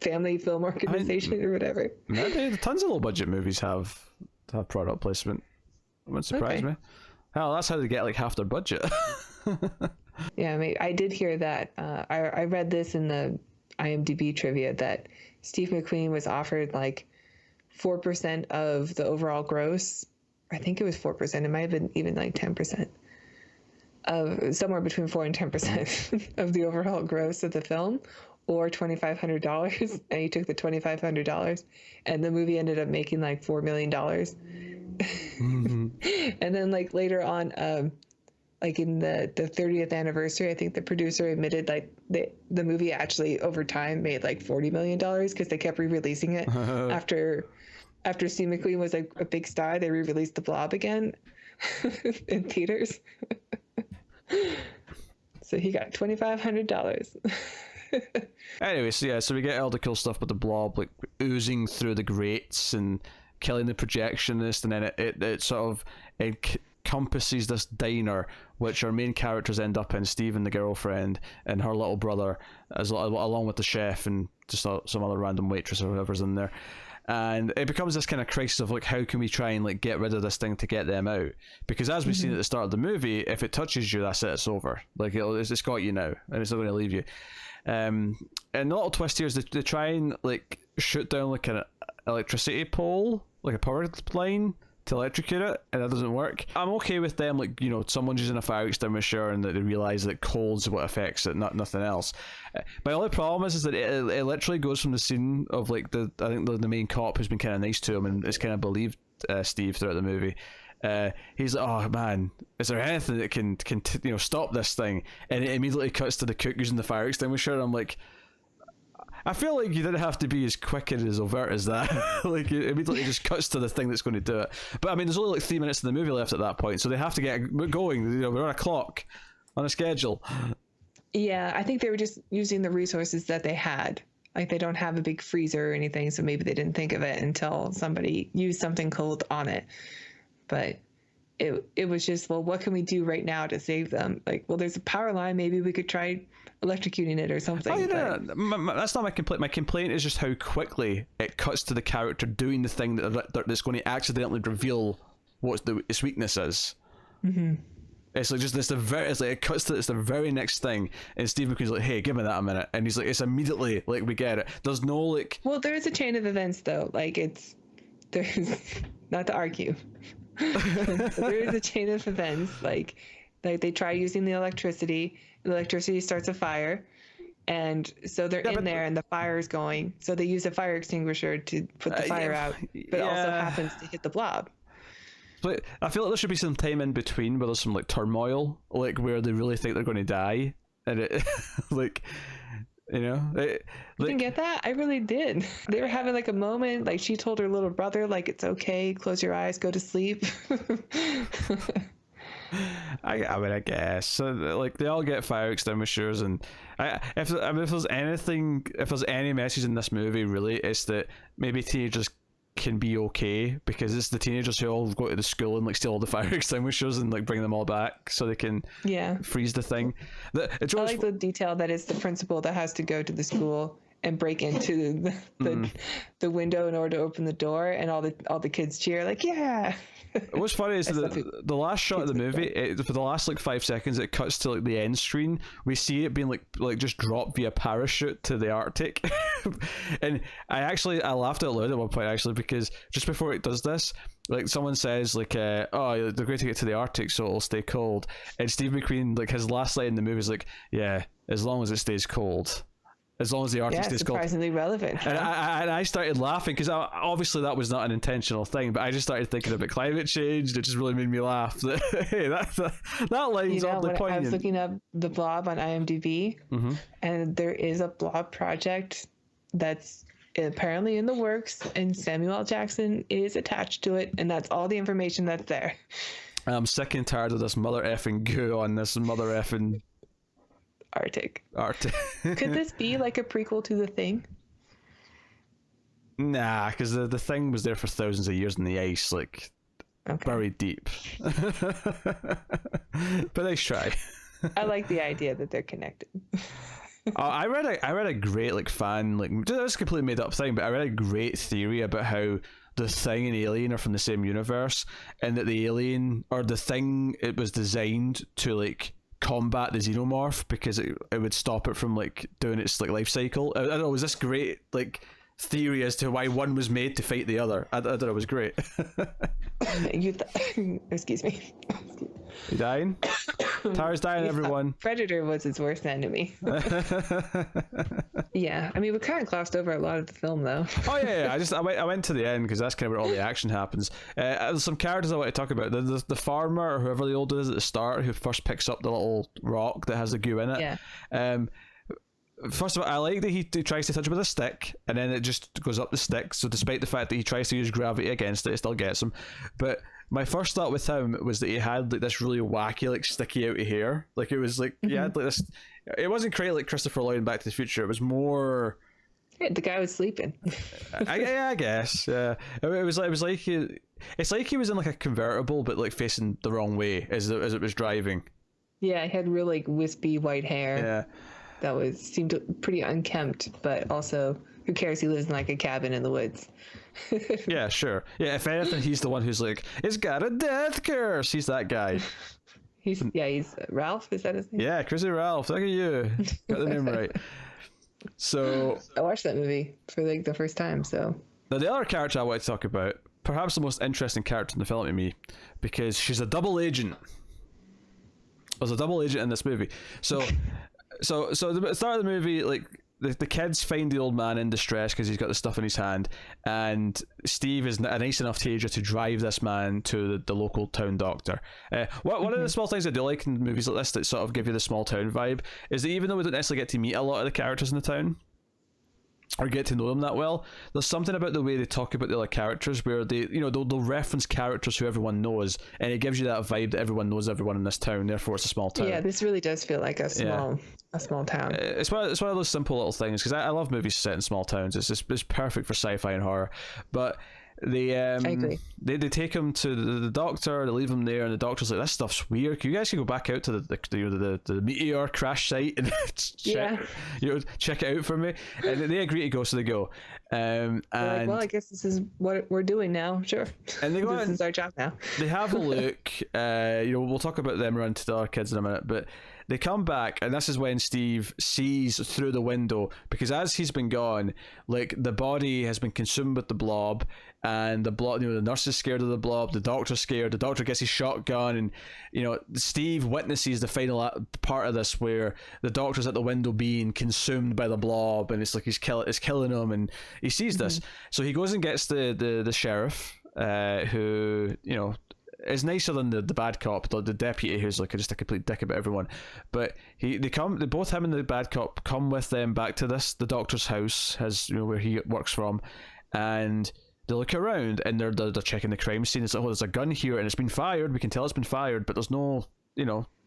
family film organization or whatever. Maybe tons of low budget movies have product placement. It wouldn't surprise me. Hell, that's how they get like half their budget. Yeah, I did hear that. I read this in the IMDb trivia that Steve McQueen was offered like 4% of the overall gross. I think it was 4%. It might have been even like 10%. Of somewhere between 4 and 10% of the overall gross of the film, or $2,500, and he took the $2,500, and the movie ended up making like $4 million. Mm-hmm. And then like later on, like in the 30th anniversary, I think the producer admitted like the movie actually over time made like $40 million because they kept re-releasing it after Steve McQueen was like a big star. They re-released the Blob again in theaters. So he got $2,500. Anyway, so we get all the cool stuff with the Blob like oozing through the grates and killing the projectionist, and then it sort of encompasses this diner, which our main characters end up in, Steve and the girlfriend and her little brother, along with the chef and just some other random waitress or whoever's in there. And it becomes this kind of crisis of like, how can we try and like get rid of this thing to get them out? Because as we've seen at the start of the movie, if it touches you, that's it, it's over. Like it's got you now, and it's not going to leave you. And the little twist here is they try and like shoot down like an electricity pole, like a power line, to electrocute it, and that doesn't work. I'm okay with them, like, you know, someone's using a fire extinguisher and that they realize that cold's what affects it, nothing else. My only problem is that it literally goes from the scene of like I think the main cop who's been kind of nice to him and has kind of believed Steve throughout the movie. He's like, oh man, is there anything that can stop this thing? And it immediately cuts to the cook using the fire extinguisher, and I'm like, I feel like you didn't have to be as quick and as overt as that. Like, it immediately just cuts to the thing that's going to do it. But I mean, there's only like 3 minutes of the movie left at that point, so they have to get going. You know, we're on a clock, on a schedule. Yeah, I think they were just using the resources that they had. Like, they don't have a big freezer or anything, so maybe they didn't think of it until somebody used something cold on it. But it was just, well, what can we do right now to save them? Like, well, there's a power line. Maybe we could try electrocuting it or something. Oh, yeah, that's not my complaint. My complaint is just how quickly it cuts to the character doing the thing that's going to accidentally reveal what its weakness is. Mm-hmm. It's like just it cuts to the very next thing, and Steve McQueen's like, "Hey, give me that a minute," and he's like, "It's immediately like we get it." There's no like. Well, there is a chain of events though. Like there's not to argue. There is a chain of events. Like they try using the electricity. The electricity starts a fire, and so they're in there, and the fire is going. So they use a fire extinguisher to put the fire out, but it also happens to hit the Blob. But I feel like there should be some time in between where there's some like turmoil, like where they really think they're going to die, and it like. You know, you didn't get that? I really did. They were having like a moment, like she told her little brother, like, it's okay, close your eyes, go to sleep. I mean, I guess so, like they all get fire extinguishers, and if there's any message in this movie, really, it's that maybe teenagers can be okay because it's the teenagers who all go to the school and like steal all the fire extinguishers and like bring them all back so they can freeze the thing. I like the detail that it's the principal that has to go to the school and break into the window in order to open the door, and all the kids cheer like, yeah. What's funny is the last shot of the movie, for the last like 5 seconds, it cuts to like the end screen. We see it being like just dropped via parachute to the Arctic, and I laughed out loud at one point actually, because just before it does this, like someone says like, oh, they're going to get to the Arctic so it'll stay cold, and Steve McQueen, like his last line in the movie is like, yeah, as long as it stays cold. As long as the Arctic stays cold. Surprisingly relevant. Huh? And I started laughing because obviously that was not an intentional thing, but I just started thinking about climate change. It just really made me laugh. Hey, that line's oddly poignant. I was looking up the Blob on IMDb, and there is a Blob project that's apparently in the works, and Samuel L. Jackson is attached to it, and that's all the information that's there. I'm sick and tired of this mother effing goo on this mother effing Arctic. Arctic. Could this be like a prequel to The Thing? Nah, because the thing was there for thousands of years in the ice, like buried deep. But nice try. I like the idea that they're connected. I read a great like fan like this is a completely made up thing, but I read a great theory about how the Thing and Alien are from the same universe, and that the alien or the Thing, it was designed to like combat the xenomorph because it would stop it from like doing its like life cycle. I don't know, was this great like theory as to why one was made to fight the other? I thought it was great. Excuse me. You dying? Tara's dying, everyone. Predator was its worst enemy. Yeah, I mean, we kind of glossed over a lot of the film, though. Oh yeah. I went to the end because that's kind of where all the action happens. There's some characters I want to talk about. The farmer or whoever the old is at the start who first picks up the little rock that has the goo in it. Yeah. First of all, I like that he tries to touch it with a stick, and then it just goes up the stick. So despite the fact that he tries to use gravity against it, it still gets him. But my first thought with him was that he had like this really wacky, like sticky out hair. Like it was like he had like this. It wasn't quite like Christopher Lloyd in Back to the Future. It was more. Yeah, the guy was sleeping. I guess. Yeah. It was like he. It's like he was in like a convertible, but like facing the wrong way as it was driving. Yeah, he had real like wispy white hair. Yeah. That seemed pretty unkempt, but also who cares? He lives in like a cabin in the woods. Yeah, sure. Yeah, if anything, he's the one who's like, it's got a death curse. He's that guy. He's Ralph. Is that his name? Yeah, Crazy Ralph. Look at you. Got the name right. So I watched that movie for like the first time. So now the other character I want to talk about, perhaps the most interesting character in the film to me, because she's a double agent. There's a double agent in this movie. So the start of the movie, like the kids find the old man in distress because he's got the stuff in his hand, and Steve is a nice enough teenager to drive this man to the local town doctor. One of the small things I do like in movies like this that sort of give you the small town vibe is that even though we don't necessarily get to meet a lot of the characters in the town or get to know them that well, there's something about the way they talk about the other characters where they'll reference characters who everyone knows, and it gives you that vibe that everyone knows everyone in this town, therefore it's a small town. Yeah, this really does feel like a small town. It's one of those simple little things, because I love movies set in small towns. It's perfect for sci-fi and horror. But I agree. They take him to the doctor, they leave him there, and the doctor's like, this stuff's weird. You guys can go back out to the meteor crash site and check it out for me. And they agree to go, so they go. And like, well, I guess this is what we're doing now. Sure. And they go this is our job now. They have a look. We'll talk about them around to the other kids in a minute, but they come back, and this is when Steve sees through the window, because as he's been gone, like the body has been consumed with the blob, and the blob, the nurse is scared of the blob, the doctor's scared, the doctor gets his shotgun, and Steve witnesses the final part of this where the doctor's at the window being consumed by the blob, and it's like it's killing him, and he sees this, so he goes and gets the sheriff, who is nicer than the bad cop, the deputy, who's like just a complete dick about everyone. But both him and the bad cop come with them back to the doctor's house, where he works from, and they look around and they're checking the crime scene. It's like, oh, there's a gun here and it's been fired. We can tell it's been fired, but there's no,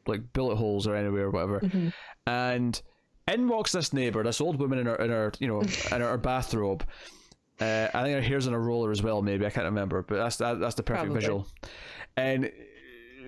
like bullet holes or anywhere or whatever. And in walks this neighbor, this old woman in her bathrobe. I think her hair's in a roller as well, maybe, I can't remember, but that's the perfect visual. And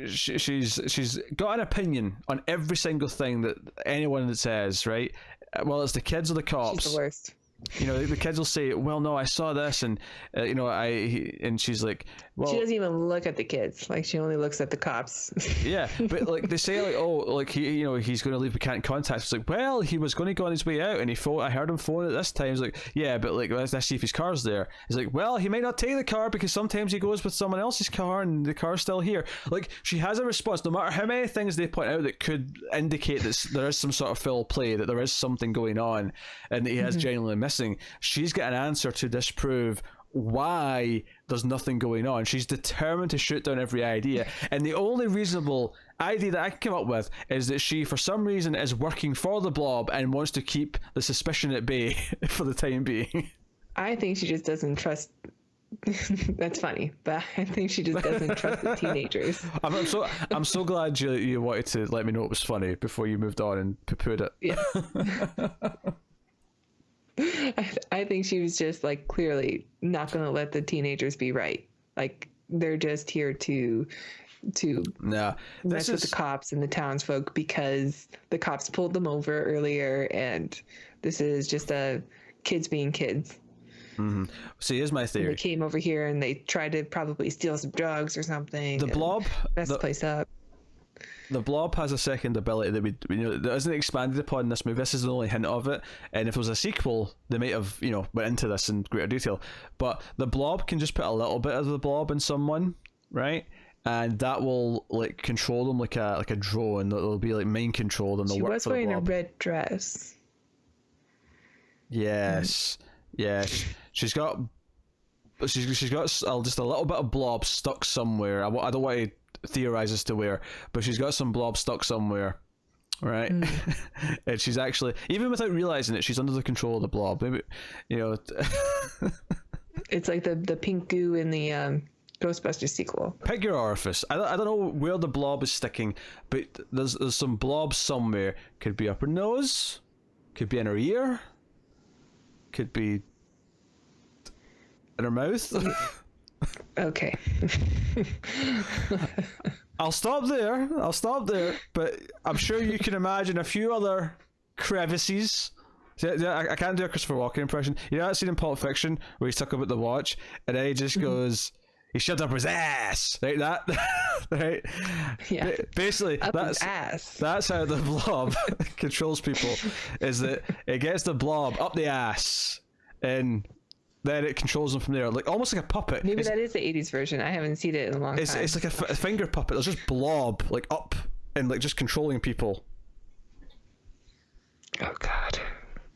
she's got an opinion on every single thing that anyone that says, right? Well, it's the kids or the cops. She's the worst. The kids will say, well, no, I saw this, and and she's like, well, she doesn't even look at the kids, like she only looks at the cops. Yeah, but like they say, like, oh, like he's going to leave, we can't contact. It's like, well, he was going to go on his way out, and I heard him phone at this time. It's like, yeah, but like let's see if his car's there. He's like, well, he might not take the car because sometimes he goes with someone else's car and the car's still here. Like, she has a response, no matter how many things they point out that could indicate that there is some sort of foul play, that there is something going on, and that he has genuinely missing. She's got an answer to disprove why there's nothing going on. She's determined to shoot down every idea, and the only reasonable idea that I can come up with is that she, for some reason, is working for the blob and wants to keep the suspicion at bay for the time being. I think she just doesn't trust That's funny, but I think she just doesn't trust the teenagers. I'm so glad you wanted to let me know it was funny before you moved on and poo-pooed it. Yeah. I think she was just like clearly not going to let the teenagers be right. Like they're just here to mess with the cops and the townsfolk because the cops pulled them over earlier, and this is just kids being kids. Mm-hmm. See, here's my theory. And they came over here and they tried to probably steal some drugs or something. The Blob mess the place up. The Blob has a second ability that that isn't expanded upon in this movie. This is the only hint of it, and if it was a sequel, they might have went into this in greater detail. But the Blob can just put a little bit of the Blob in someone, right? And that will like control them like a drone. They'll be like mind controlled, and they'll work for the Blob. She was wearing a red dress. Yes, yes. She's got just a little bit of Blob stuck somewhere. I don't want to theorize as to where, but she's got some Blob stuck somewhere, right? And she's actually, even without realizing it, she's under the control of the Blob. Maybe it's like the pink goo in the Ghostbusters sequel. Pick your orifice. I don't know where the Blob is sticking, but there's some Blob somewhere. Could be up her nose, could be in her ear, could be in her mouth. Okay. I'll stop there, but I'm sure you can imagine a few other crevices. I can't do a Christopher Walken impression. You know that scene in Pulp Fiction where he's talking about the watch and then he just goes, he shoved up his ass, right? That, right? Yeah. Basically, up his ass. That's how the Blob controls people, is that it gets the Blob up the ass and then it controls them from there, like almost like a puppet. Maybe that is the 80s version. I haven't seen it in a long time. It's like a finger puppet. There's just Blob like up and like just controlling people. Oh God.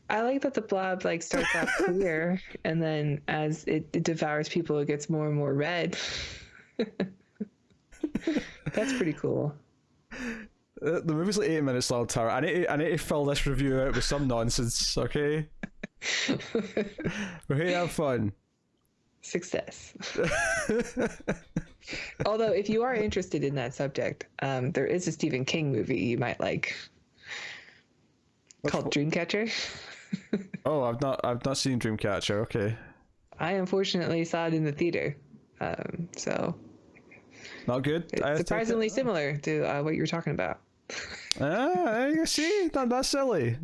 I like that the Blob like starts off clear and then as it devours people, it gets more and more red. That's pretty cool. The movie's like 8 minutes long, Tara. I need to fill this review out with some nonsense, okay? We're here to have fun. Success. Although, if you are interested in that subject, there is a Stephen King movie you might like called Dreamcatcher. Oh, I've not seen Dreamcatcher. Okay. I unfortunately saw it in the theater, so not good. It's surprisingly similar to what you were talking about. You see, that's silly.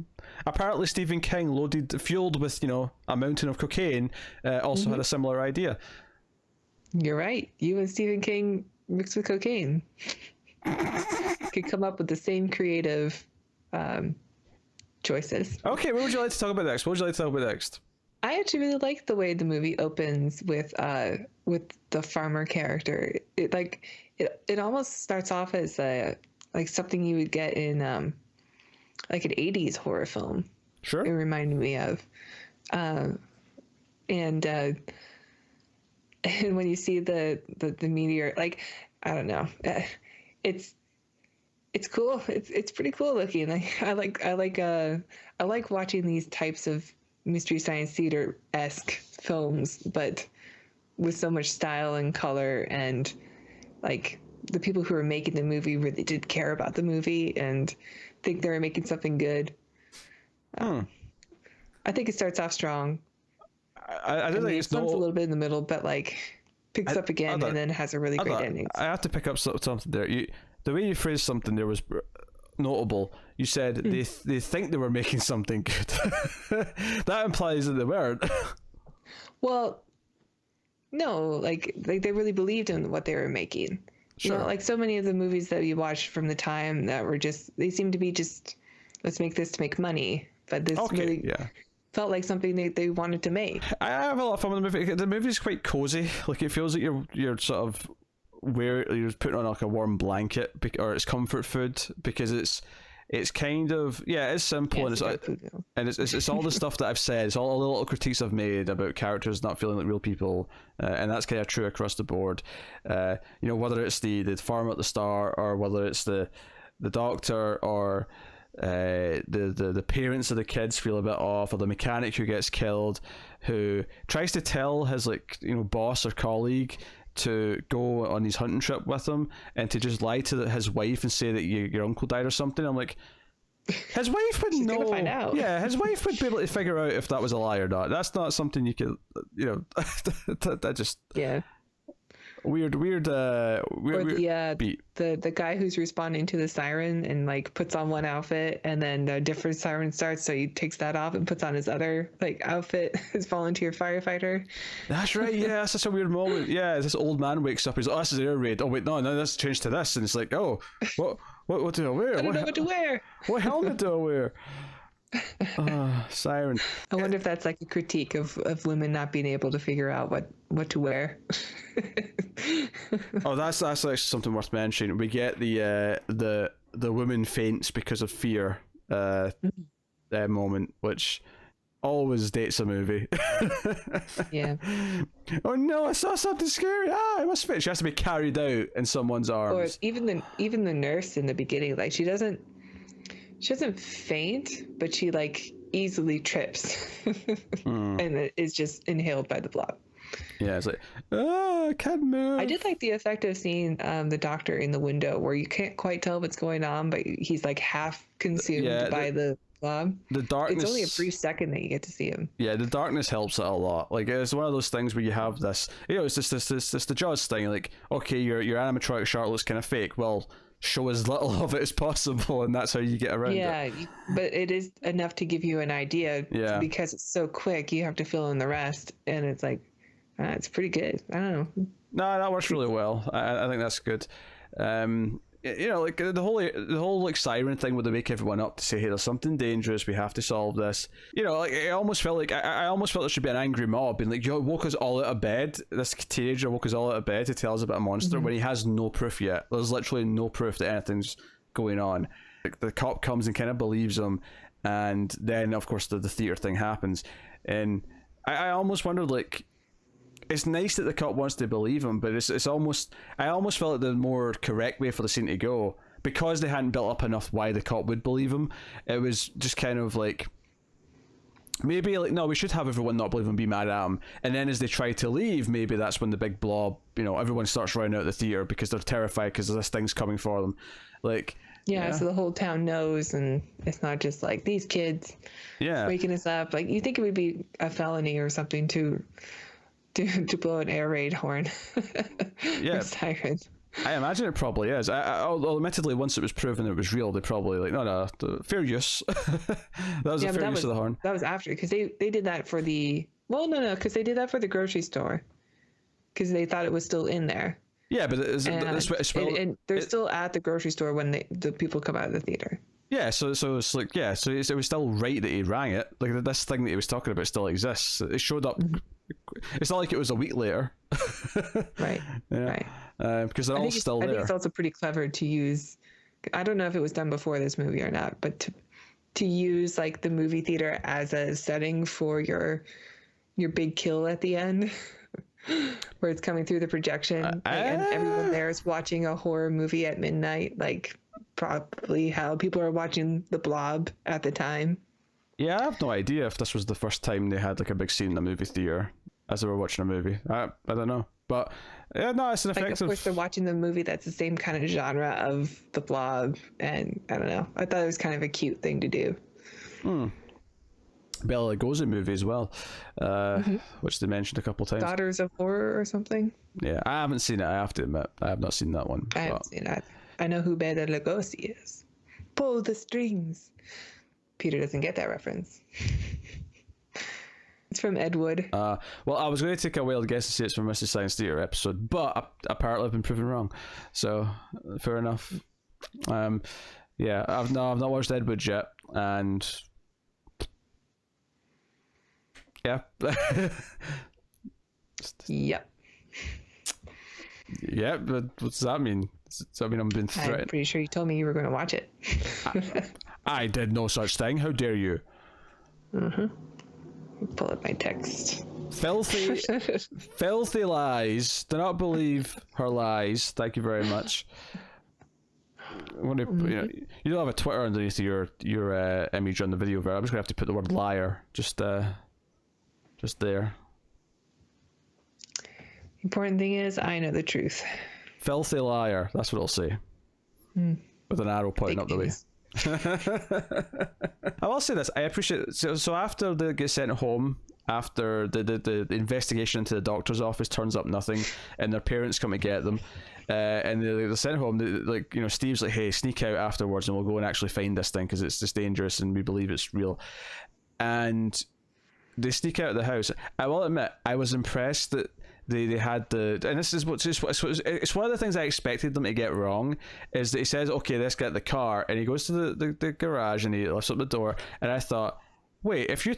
Apparently, Stephen King, fueled with a mountain of cocaine, also had a similar idea. You're right. You and Stephen King mixed with cocaine could come up with the same creative choices. Okay, what would you like to talk about next? I actually really like the way the movie opens with the farmer character. It almost starts off as like something you would get in like an 80s horror film. Sure. It reminded me of. And when you see the meteor, like, I don't know, it's cool. It's pretty cool looking. Like I like watching these types of Mystery Science Theater-esque films, but with so much style and color, and like the people who are making the movie really did care about the movie and think they were making something good. I think it starts off strong. I don't think it runs a little bit in the middle, but like picks up again and then has a really great ending. I have to pick up something there. The way you phrased something there was notable. You said they think they were making something good. That implies that they weren't. Well, no, like they really believed in what they were making. Sure. You know, like so many of the movies that we watched from the time that were they seem to be just, let's make this to make money. But this really felt like something they wanted to make. I have a lot of fun with the movie. The movie's quite cozy. Like it feels like you're sort of you're putting on like a warm blanket, or it's comfort food, because it's kind of it's simple, and it's all the stuff that I've said. It's all the little critiques I've made about characters not feeling like real people, and that's kind of true across the board. Whether it's the farmer at the start, or whether it's the doctor, or the parents of the kids feel a bit off, or the mechanic who gets killed. who tries to tell his boss or colleague to go on his hunting trip with him and to just lie to his wife and say that your uncle died or something. I'm like, his wife would know. Gonna find out. Yeah, his wife would be able to figure out if that was a lie or not. That's not something you could, that just weird beat. The guy who's responding to the siren and like puts on one outfit and then a different siren starts, so he takes that off and puts on his other outfit, his volunteer firefighter. That's right. Yeah, that's such a weird moment. Yeah, this old man wakes up. He's like, "Oh, this is air raid. Oh wait, no, that's changed to this." And it's like, "Oh, what do I wear? I don't know what to wear. What helmet do I wear?" Siren. I wonder if that's like a critique of women not being able to figure out what to wear. Oh, that's actually something worth mentioning. We get the woman faints because of fear moment, which always dates a movie. Yeah. Oh no, I saw something scary. I must faint. She has to be carried out in someone's arms. Or even the nurse in the beginning, like she doesn't faint, but she easily trips and it is just inhaled by the blob. Yeah, it's like, I can't move. I did like the effect of seeing the doctor in the window where you can't quite tell what's going on, but he's half consumed by the blob. The darkness. It's only a brief second that you get to see him. Yeah, the darkness helps it a lot. It's one of those things where you have this, it's just this the Jaws thing. Okay, your animatronic shark looks kind of fake. Well, show as little of it as possible, and that's how you get around it. Yeah, but it is enough to give you an idea. Yeah. Because it's so quick, you have to fill in the rest, and it's it's pretty good. I don't know. No, that works really well. I think that's good. The whole siren thing where they wake everyone up to say, hey, there's something dangerous, we have to solve this. I almost felt I almost felt there should be an angry mob being yo, woke us all out of bed. This teenager woke us all out of bed to tell us about a monster when he has no proof yet. There's literally no proof that anything's going on. The cop comes and kind of believes him, and then of course the theater thing happens, and I almost wondered it's nice that the cop wants to believe him, but it's almost, I almost felt like the more correct way for the scene to go, because they hadn't built up enough why the cop would believe him. It was just kind of maybe no, we should have everyone not believe him, be mad at him, and then as they try to leave, maybe that's when the big blob, everyone starts running out of the theater because they're terrified because this thing's coming for them. Yeah, so the whole town knows, and it's not just these kids waking us up. You think it would be a felony or something to blow an air raid horn. Yeah. Siren. I imagine it probably is. Although admittedly, once it was proven it was real, they probably no, fair use. That was a fair use of the horn. That was after, because they did that for because they did that for the grocery store, because they thought it was still in there. Yeah, but and they're still at the grocery store when the people come out of the theater. Yeah, so it's it was still right that he rang it. This thing that he was talking about still exists. It showed up. Mm-hmm. It's not like it was a week later. Right. Yeah. Right. Because they're all still there. I think it's also pretty clever to use. I don't know if it was done before this movie or not, but to use the movie theater as a setting for your big kill at the end, where it's coming through the projection and everyone there is watching a horror movie at midnight, probably how people are watching The Blob at the time. Yeah, I have no idea if this was the first time they had a big scene in a movie theater as they were watching a movie. I don't know, but yeah, no, it's an effective. Of course, they're watching the movie that's the same kind of genre of The Blob, and I don't know. I thought it was kind of a cute thing to do. Bela Lugosi movie as well, which they mentioned a couple times. Daughters of Horror or something. Yeah, I haven't seen it. I have to admit, I have not seen that one. I haven't seen it. I know who Bela Lugosi is. Pull the strings. Peter doesn't get that reference. It's from Ed Wood. Well, I was going to take a wild guess to say it's from Mrs. Science Theater episode, but apparently I've been proven wrong. So fair enough. Yeah, I've not watched Ed Wood yet, and yeah. Yep. Yeah, but what does that mean? Does that mean I'm being threatened? I'm pretty sure you told me you were going to watch it. I did no such thing. How dare you? Pull up my text. Filthy lies. Do not believe her lies. Thank you very much. You don't have a Twitter underneath your image on the video, Vera. I'm just gonna have to put the word liar. Just just there. Important thing is, I know the truth. Filthy liar. That's what I'll say. With an arrow pointing up the way. I will say this. I appreciate. So after they get sent home, after the investigation into the doctor's office turns up nothing, and their parents come to get them, and they're sent home. Like, you know, Steve's like, "Hey, sneak out afterwards, and we'll go and actually find this thing because it's just dangerous, and we believe it's real." And they sneak out of the house. I will admit, I was impressed that they had the, and this is it's one of the things I expected them to get wrong, is that he says, "Okay, let's get the car," and he goes to the garage and he lifts up the door, and I thought, wait, if you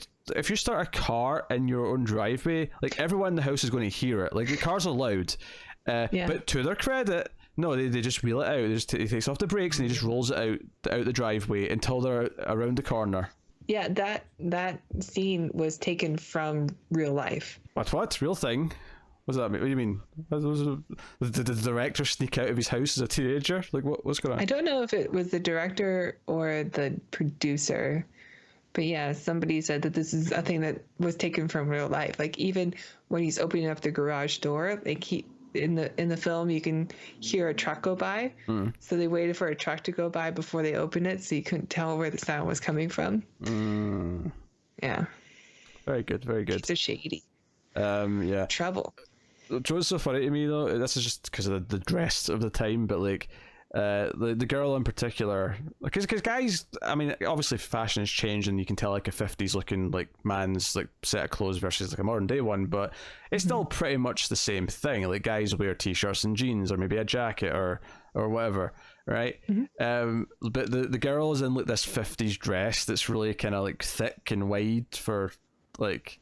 start a car in your own driveway, like, everyone in the house is going to hear it. Like, the cars are loud. But to their credit, no, they just wheel it out. He takes off the brakes and he just rolls it out the driveway until they're around the corner. Yeah, that scene was taken from real life. What? Real thing? What does that mean? What do you mean? Did the director sneak out of his house as a teenager? Like, what's going on? I don't know if it was the director or the producer, but yeah, somebody said that this is a thing that was taken from real life. Like, even when he's opening up the garage door, like, in the film you can hear a truck go by. So they waited for a truck to go by before they opened it, so you couldn't tell where the sound was coming from. Yeah. Very good, very good. It's a shady. Yeah. Trouble. What's so funny to me, though, this is just because of the dress of the time, but like, the girl in particular, because guys, I mean, obviously fashion has changed, and you can tell like a 50s looking like man's like set of clothes versus like a modern day one, but it's still pretty much the same thing. Like, guys wear t-shirts and jeans, or maybe a jacket or whatever, right? But the girl is in like this 50s dress that's really kind of like thick and wide for, like,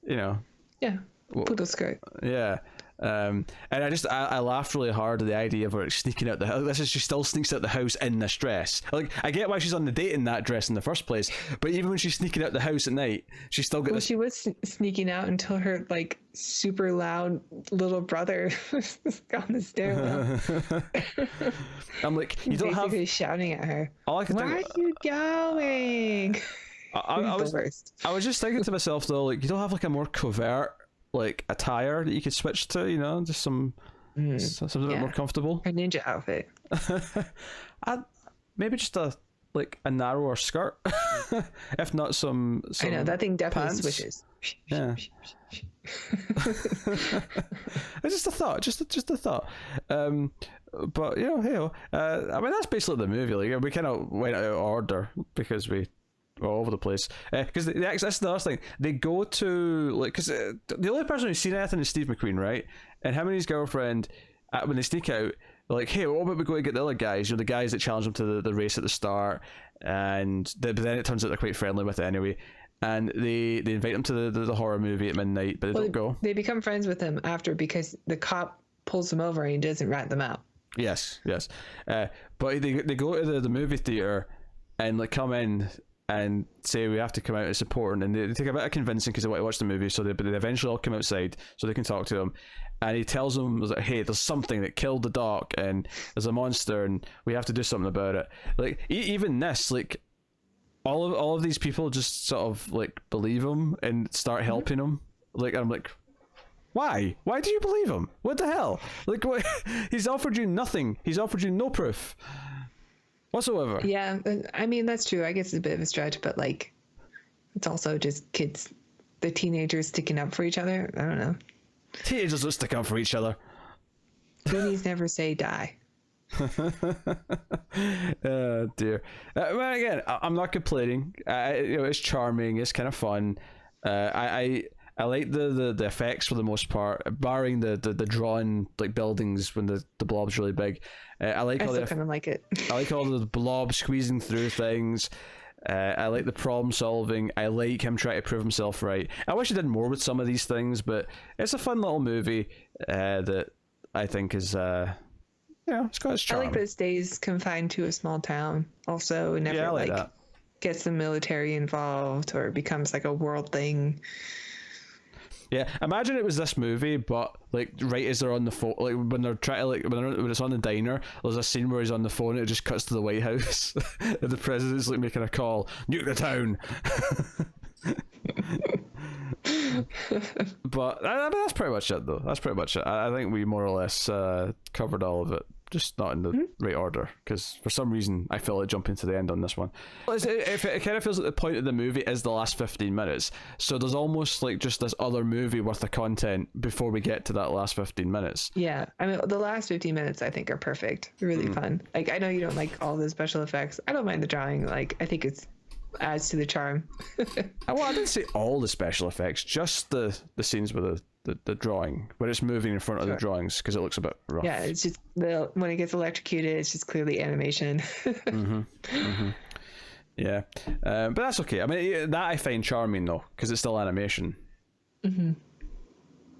you know. Yeah. Poodle skirt. Yeah. And I laughed really hard at the idea of her sneaking out the house. She still sneaks out the house in this dress. Like, I get why she's on the date in that dress in the first place, but even when she's sneaking out the house at night, she still got. Well, she was sneaking out until her like super loud little brother got on the stairwell. I'm like, you don't have. Basically shouting at her. Where are you going? I was just thinking to myself, though, like, you don't have like a more covert like attire that you could switch to, you know, just something a bit more comfortable. Her ninja outfit. Maybe just a narrower skirt, if not some. I know that thing definitely pants. swishes. Yeah. It's just a thought. Just a thought. But you know, hey, I mean, that's basically the movie. Like, we kind of went out of order because we. All over the place, because that's the other thing. They go to, like, because the only person who's seen anything is Steve McQueen, right? And him and his girlfriend, when they sneak out, they're like, "Hey, what about we go and get the other guys? You know, the guys that challenge them to the race at the start." And but then it turns out they're quite friendly with it anyway. And they invite them to the horror movie at midnight, but they don't go. They become friends with him after, because the cop pulls them over and he doesn't rat them out. Yes. But they go to the movie theater and like come in and say, we have to come out as important, and they take a bit of convincing because they want to watch the movie, but they eventually all come outside so they can talk to him, and he tells them, like, hey, there's something that killed the doc, and there's a monster, and we have to do something about it. Like, even this, like, all of these people just sort of like believe him and start helping him. Like, I'm like, why do you believe him? What the hell? Like, what? He's offered you nothing. He's offered you no proof whatsoever. Yeah, I mean, that's true. I guess it's a bit of a stretch, but like, it's also just kids, the teenagers sticking up for each other. I don't know. Teenagers don't stick up for each other. Goonies never say die. Oh dear. Well, again, I'm not complaining. You know, it's charming. It's kind of fun. I like the effects for the most part, barring the drawn like buildings when the blob's really big. I still kind of like it. I like all the blob squeezing through things. I like the problem solving. I like him trying to prove himself right. I wish he did more with some of these things, but it's a fun little movie that I think is it's got its charm. I like that it stays confined to a small town. Also, never like gets the military involved or becomes like a world thing. Yeah, imagine it was this movie, but like right as they're on the phone, like when they're trying to when it's on the diner, there's a scene where he's on the phone. And it just cuts to the White House, and the president's like making a call, nuke the town. But I mean, that's pretty much it, though. That's pretty much it. I think we more or less covered all of it, just not in the right order, because for some reason I feel like jumping to the end on this one. It kind of feels like the point of the movie is the last 15 minutes, so there's almost like just this other movie worth of content before we get to that last 15 minutes. Yeah, I mean, the last 15 minutes I think are perfect, really fun. Like, I know you don't like all the special effects. I don't mind the drawing. Like, I think it's adds to the charm. Well, I didn't say all the special effects, just the scenes with the drawing, where it's moving in front of the drawings, because it looks a bit rough. Yeah, it's just when it gets electrocuted, it's just clearly animation. Yeah, but that's okay. I mean, that I find charming, though, because it's still animation.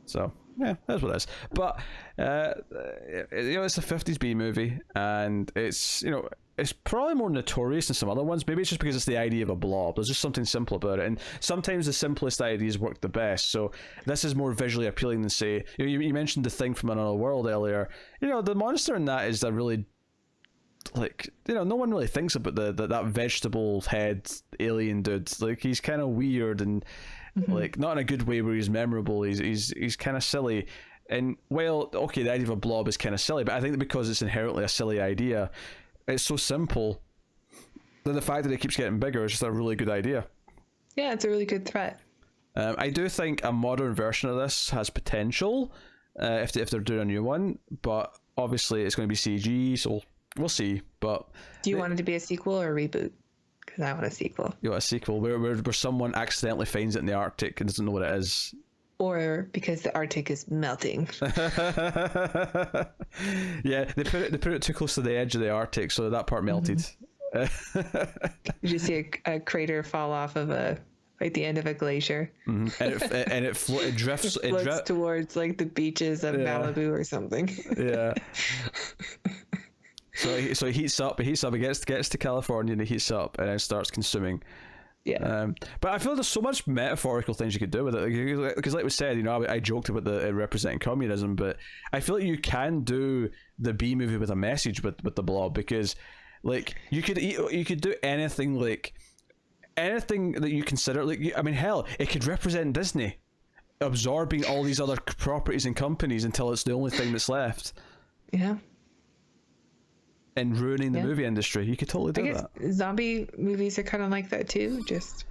So yeah, that's what it is. But it's a 50s B movie, and it's it's probably more notorious than some other ones. Maybe it's just because it's the idea of a blob. There's just something simple about it, and sometimes the simplest ideas work the best. So this is more visually appealing than, say, you mentioned the Thing from Another World earlier. The monster in that is a really, like, no one really thinks about that vegetable head alien dude. Like, he's kind of weird and like not in a good way where he's memorable. He's kind of silly. And well, okay, the idea of a blob is kind of silly, but I think that because it's inherently a silly idea, it's so simple that the fact that it keeps getting bigger is just a really good idea. Yeah, it's a really good threat. I do think a modern version of this has potential if they're doing a new one, but obviously it's going to be CG, so we'll see. But do you want it to be a sequel or a reboot? Because I want a sequel. You want a sequel where someone accidentally finds it in the Arctic and doesn't know what it is. Or because the Arctic is melting. Yeah, they put it too close to the edge of the Arctic, so that part melted. You just see a crater fall off of the end of a glacier, and it drifts. It floats towards like the beaches of Malibu or something. Yeah. So it heats up. It gets to California, and it heats up, and then starts consuming. Yeah. But I feel there's so much metaphorical things you could do with it, because like we said, I joked about the representing communism, but I feel like you can do the B movie with a message with the Blob, because like you could do anything, like anything that you consider, like, I mean, hell, it could represent Disney absorbing all these other properties and companies until it's the only thing that's left. Yeah. And ruining the movie industry. You could totally do that. Zombie movies are kind of like that too. Just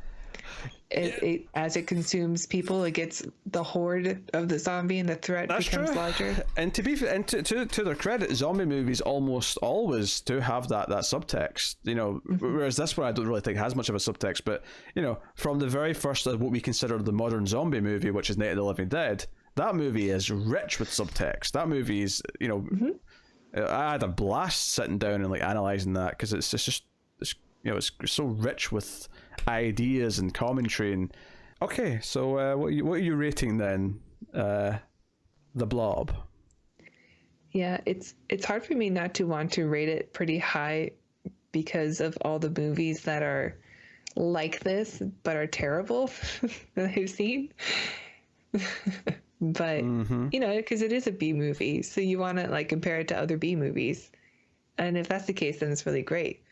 as it consumes people, it gets the horde of the zombie, and the threat becomes larger. And to their credit, zombie movies almost always do have that subtext. Whereas this one I don't really think has much of a subtext. But from the very first of what we consider the modern zombie movie, which is Night of the Living Dead, that movie is rich with subtext. That movie is I had a blast sitting down and like analyzing that, because it's it's so rich with ideas and commentary. And okay, so what are you rating then? The Blob. Yeah, it's hard for me not to want to rate it pretty high because of all the movies that are like this but are terrible that I've seen. But because it is a B movie, so you want to like compare it to other B movies, and if that's the case, then it's really great.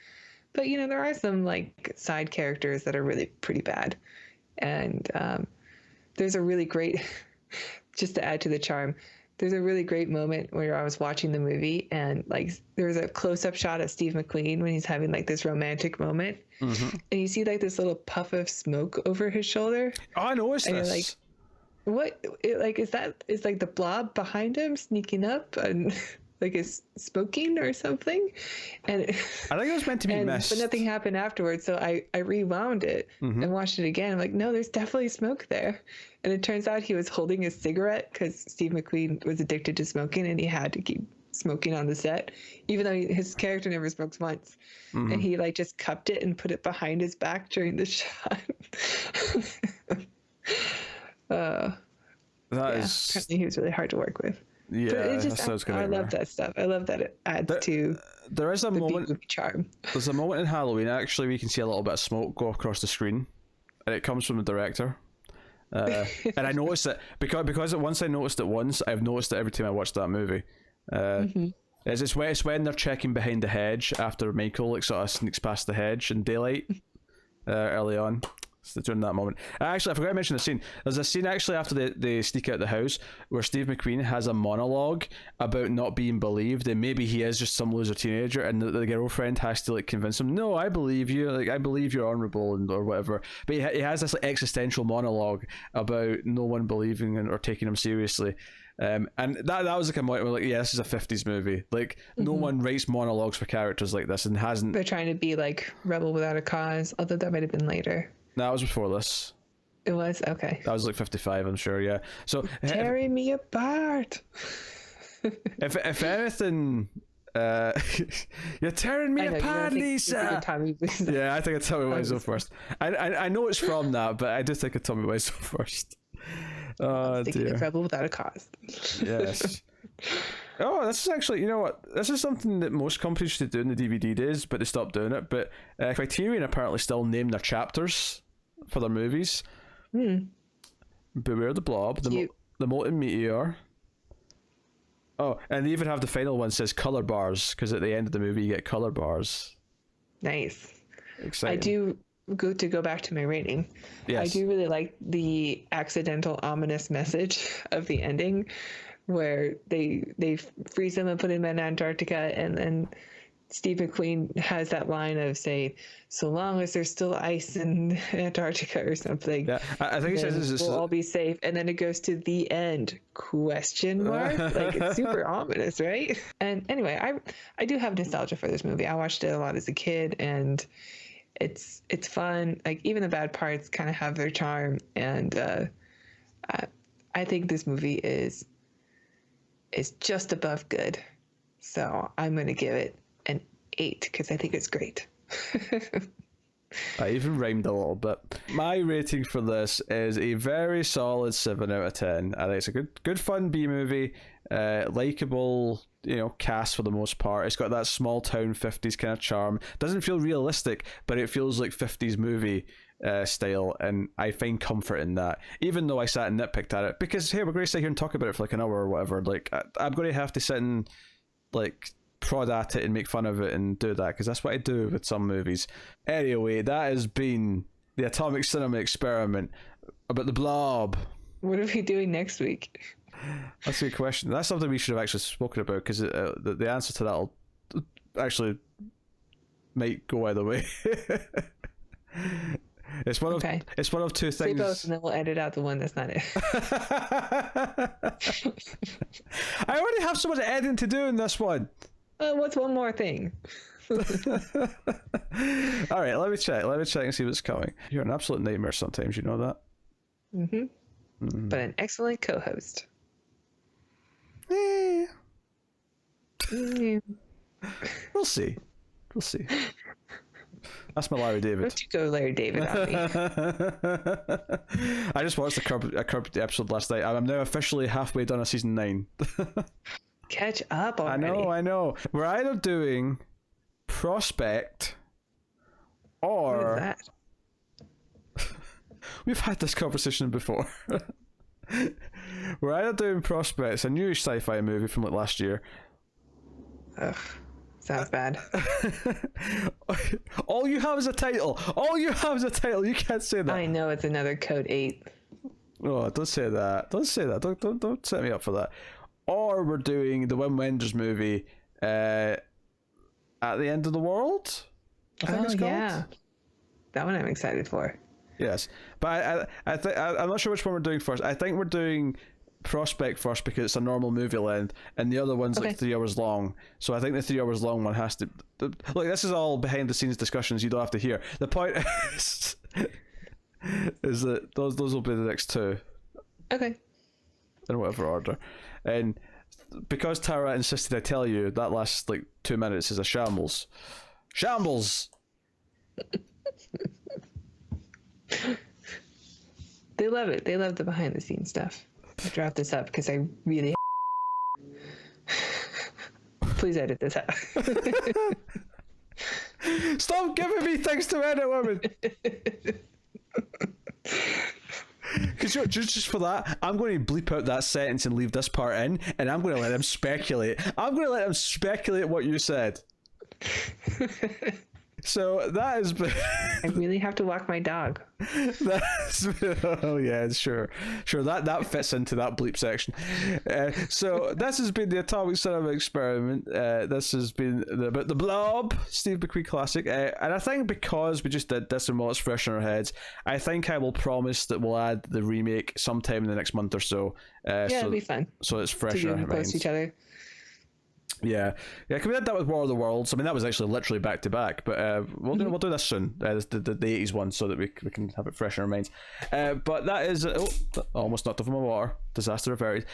But there are some like side characters that are really pretty bad, and there's a really great just to add to the charm, there's a really great moment where I was watching the movie, and like there's a close-up shot of Steve McQueen when he's having like this romantic moment, and you see like this little puff of smoke over his shoulder. Oh, I noticed this. You're like, what? Is like the Blob behind him sneaking up and like is smoking or something? And I think it was meant to be missed, but nothing happened afterwards. So I rewound it and watched it again. I'm like, no, there's definitely smoke there. And it turns out he was holding a cigarette because Steve McQueen was addicted to smoking, and he had to keep smoking on the set, even though his character never smokes once. And he like just cupped it and put it behind his back during the shot. Apparently he was really hard to work with. Yeah, but it just, I love that stuff. I love that it adds to there is a moment charm. There's a moment in Halloween actually we can see a little bit of smoke go across the screen, and it comes from the director. And I noticed it because once I noticed it once, I've noticed it every time I watch that movie. It's when they're checking behind the hedge after Michael like sort of sneaks past the hedge in daylight early on. during that moment. Actually, I forgot to mention the scene. There's a scene actually after they sneak out the house where Steve McQueen has a monologue about not being believed, and maybe he is just some loser teenager, and the girlfriend has to like convince him, no, I believe you, like I believe you're honorable and or whatever. But he has this like existential monologue about no one believing or taking him seriously. And that was like a moment where like, yeah, this is a 50s movie. Like no one writes monologues for characters like this and hasn't. They're trying to be like rebel without a cause, although that might have been later. No, that was before this. It was? Okay. That was like 55, I'm sure, yeah. So tearing me apart. if anything, you're tearing me apart, Lisa. Yeah, I think it's Tommy Wiseau first. I know it's from that, but I do think it's Tommy Wiseau first. Oh dear. Rebel without a cause. Yes. Oh, this is actually, you know what? This is something that most companies should do in the DVD days, but they stopped doing it. But Criterion apparently still name their chapters for their movies. Beware the Blob, the Molten Meteor. Oh, and they even have the final one says color bars, because at the end of the movie you get color bars. Nice. Exciting. I do go back to my rating. Yes. I do really like the accidental ominous message of the ending, where they freeze him and put him in Antarctica, and then Steve McQueen has that line of saying, so long as there's still ice in Antarctica or something, yeah, I think he says we'll all be safe. And then it goes to the end, ? Like it's super ominous, right? And anyway, I do have nostalgia for this movie. I watched it a lot as a kid, and it's fun. Like even the bad parts kind of have their charm, and I think this movie is just above good. So I'm going to give it an 8 because I think it's great. I even rhymed a little bit. My rating for this is a very solid 7 out of 10. I think it's a good fun B movie, likable, cast for the most part. It's got that small town 50s kind of charm. Doesn't feel realistic, but it feels like 50s movie style, and I find comfort in that, even though I sat and nitpicked at it, because hey, we're going to sit here and talk about it for like an hour or whatever. Like I'm going to have to sit and like prod at it and make fun of it and do that, because that's what I do with some movies. Anyway, that has been the Atomic Cinema Experiment about the Blob. What are we doing next week? That's a good question. That's something we should have actually spoken about, because the answer to that will actually might go either way. It's one of two things. Say both, and then we'll edit out the one that's not it. I already have so much editing to do in this one. What's one more thing? All right, let me check and see what's coming. You're an absolute nightmare sometimes, you know that? But an excellent co-host. We'll see. That's my Larry David. Don't you go Larry David on me. I just watched a Curb episode last night. I'm now officially halfway done a season 9. Catch up already. I know. We're either doing Prospect or... What is that? We've had this conversation before. We're either doing Prospect, it's a newish sci-fi movie from like last year. Ugh. Sounds bad. All you have is a title. You can't say that. I know it's another Code 8. Oh, don't say that. Don't set me up for that. Or we're doing the Wim Wenders movie, At the End of the World, I think it's called. Yeah. That one I'm excited for. Yes. But I'm not sure which one we're doing first. I think we're doing Prospect first because it's a normal movie length, and the other one's like 3 hours long. So I think the 3 hours long one has to... Look, this is all behind the scenes discussions you don't have to hear. The point is that those will be the next two. Okay. In whatever order. And because Tara insisted I tell you, that last like 2 minutes is a shambles. Shambles! They love it. They love the behind the scenes stuff. I dropped this up because I really... Please edit this out. Stop giving me things to edit, woman! Because just for that, I'm going to bleep out that sentence and leave this part in, and I'm going to let them speculate. I'm going to let them speculate what you said. So that has been. I really have to walk my dog. That's oh yeah, sure. That fits into that bleep section. So this has been the Atomic Cinema Experiment. This has been about the Blob, Steve McQueen classic. And I think because we just did this and while it's fresh in our heads, I think I will promise that we'll add the remake sometime in the next month or so. It'll be fun. So it's fresh to in do our them close minds. to each other. Yeah. Because we did that with War of the Worlds. I mean, that was actually literally back to back. But we'll do this soon. The 80s one, so that we can have it fresh in our minds. But that is almost knocked off my water. Disaster averted.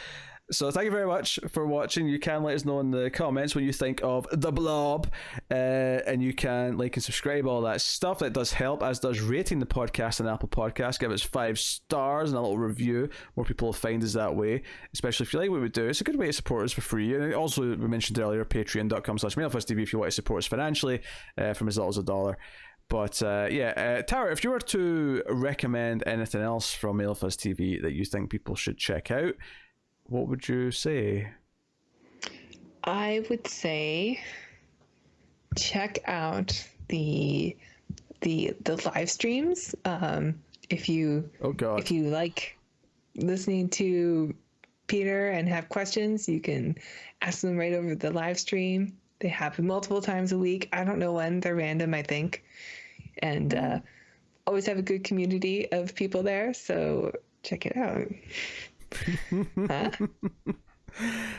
So thank you very much for watching. You can let us know in the comments what you think of the Blob, and you can like and subscribe, all that stuff. That does help, as does rating the podcast on Apple Podcasts. Give us 5 stars and a little review. More people will find us that way, especially if you like what we do. It's a good way to support us for free. And also, we mentioned earlier, patreon.com/MailFuzzTV if you want to support us financially from as little as $1. But Tara, if you were to recommend anything else from MailFuzz TV that you think people should check out, what would you say? I would say check out the live streams. If you like listening to Peter and have questions, you can ask them right over the live stream. They happen multiple times a week. I don't know when. They're random, I think. And always have a good community of people there. So check it out. Huh?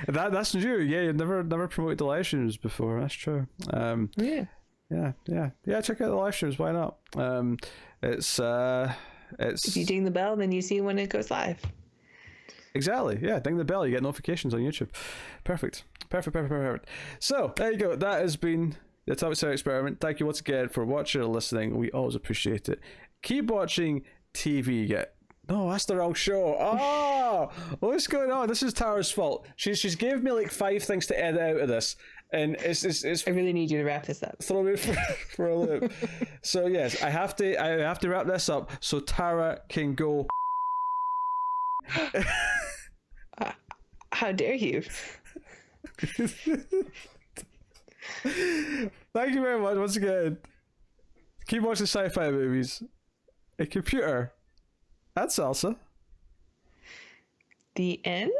That's new. Yeah, you've never promoted the live streams before. That's true. Yeah. Check out the live streams. Why not? It's if you ding the bell, then you see when it goes live. Exactly. Yeah, ding the bell. You get notifications on YouTube. Perfect. So there you go. That has been the Atomic Cinema Experiment. Thank you once again for watching or listening. We always appreciate it. Keep watching TV. No, that's the wrong show. Oh, what's going on? This is Tara's fault. She's gave me like 5 things to edit out of this, and it's I really need you to wrap this up. Throw me for a loop. So yes, I have to wrap this up so Tara can go. How dare you? Thank you very much once again. Keep watching sci-fi movies. A computer. That's salsa. The end?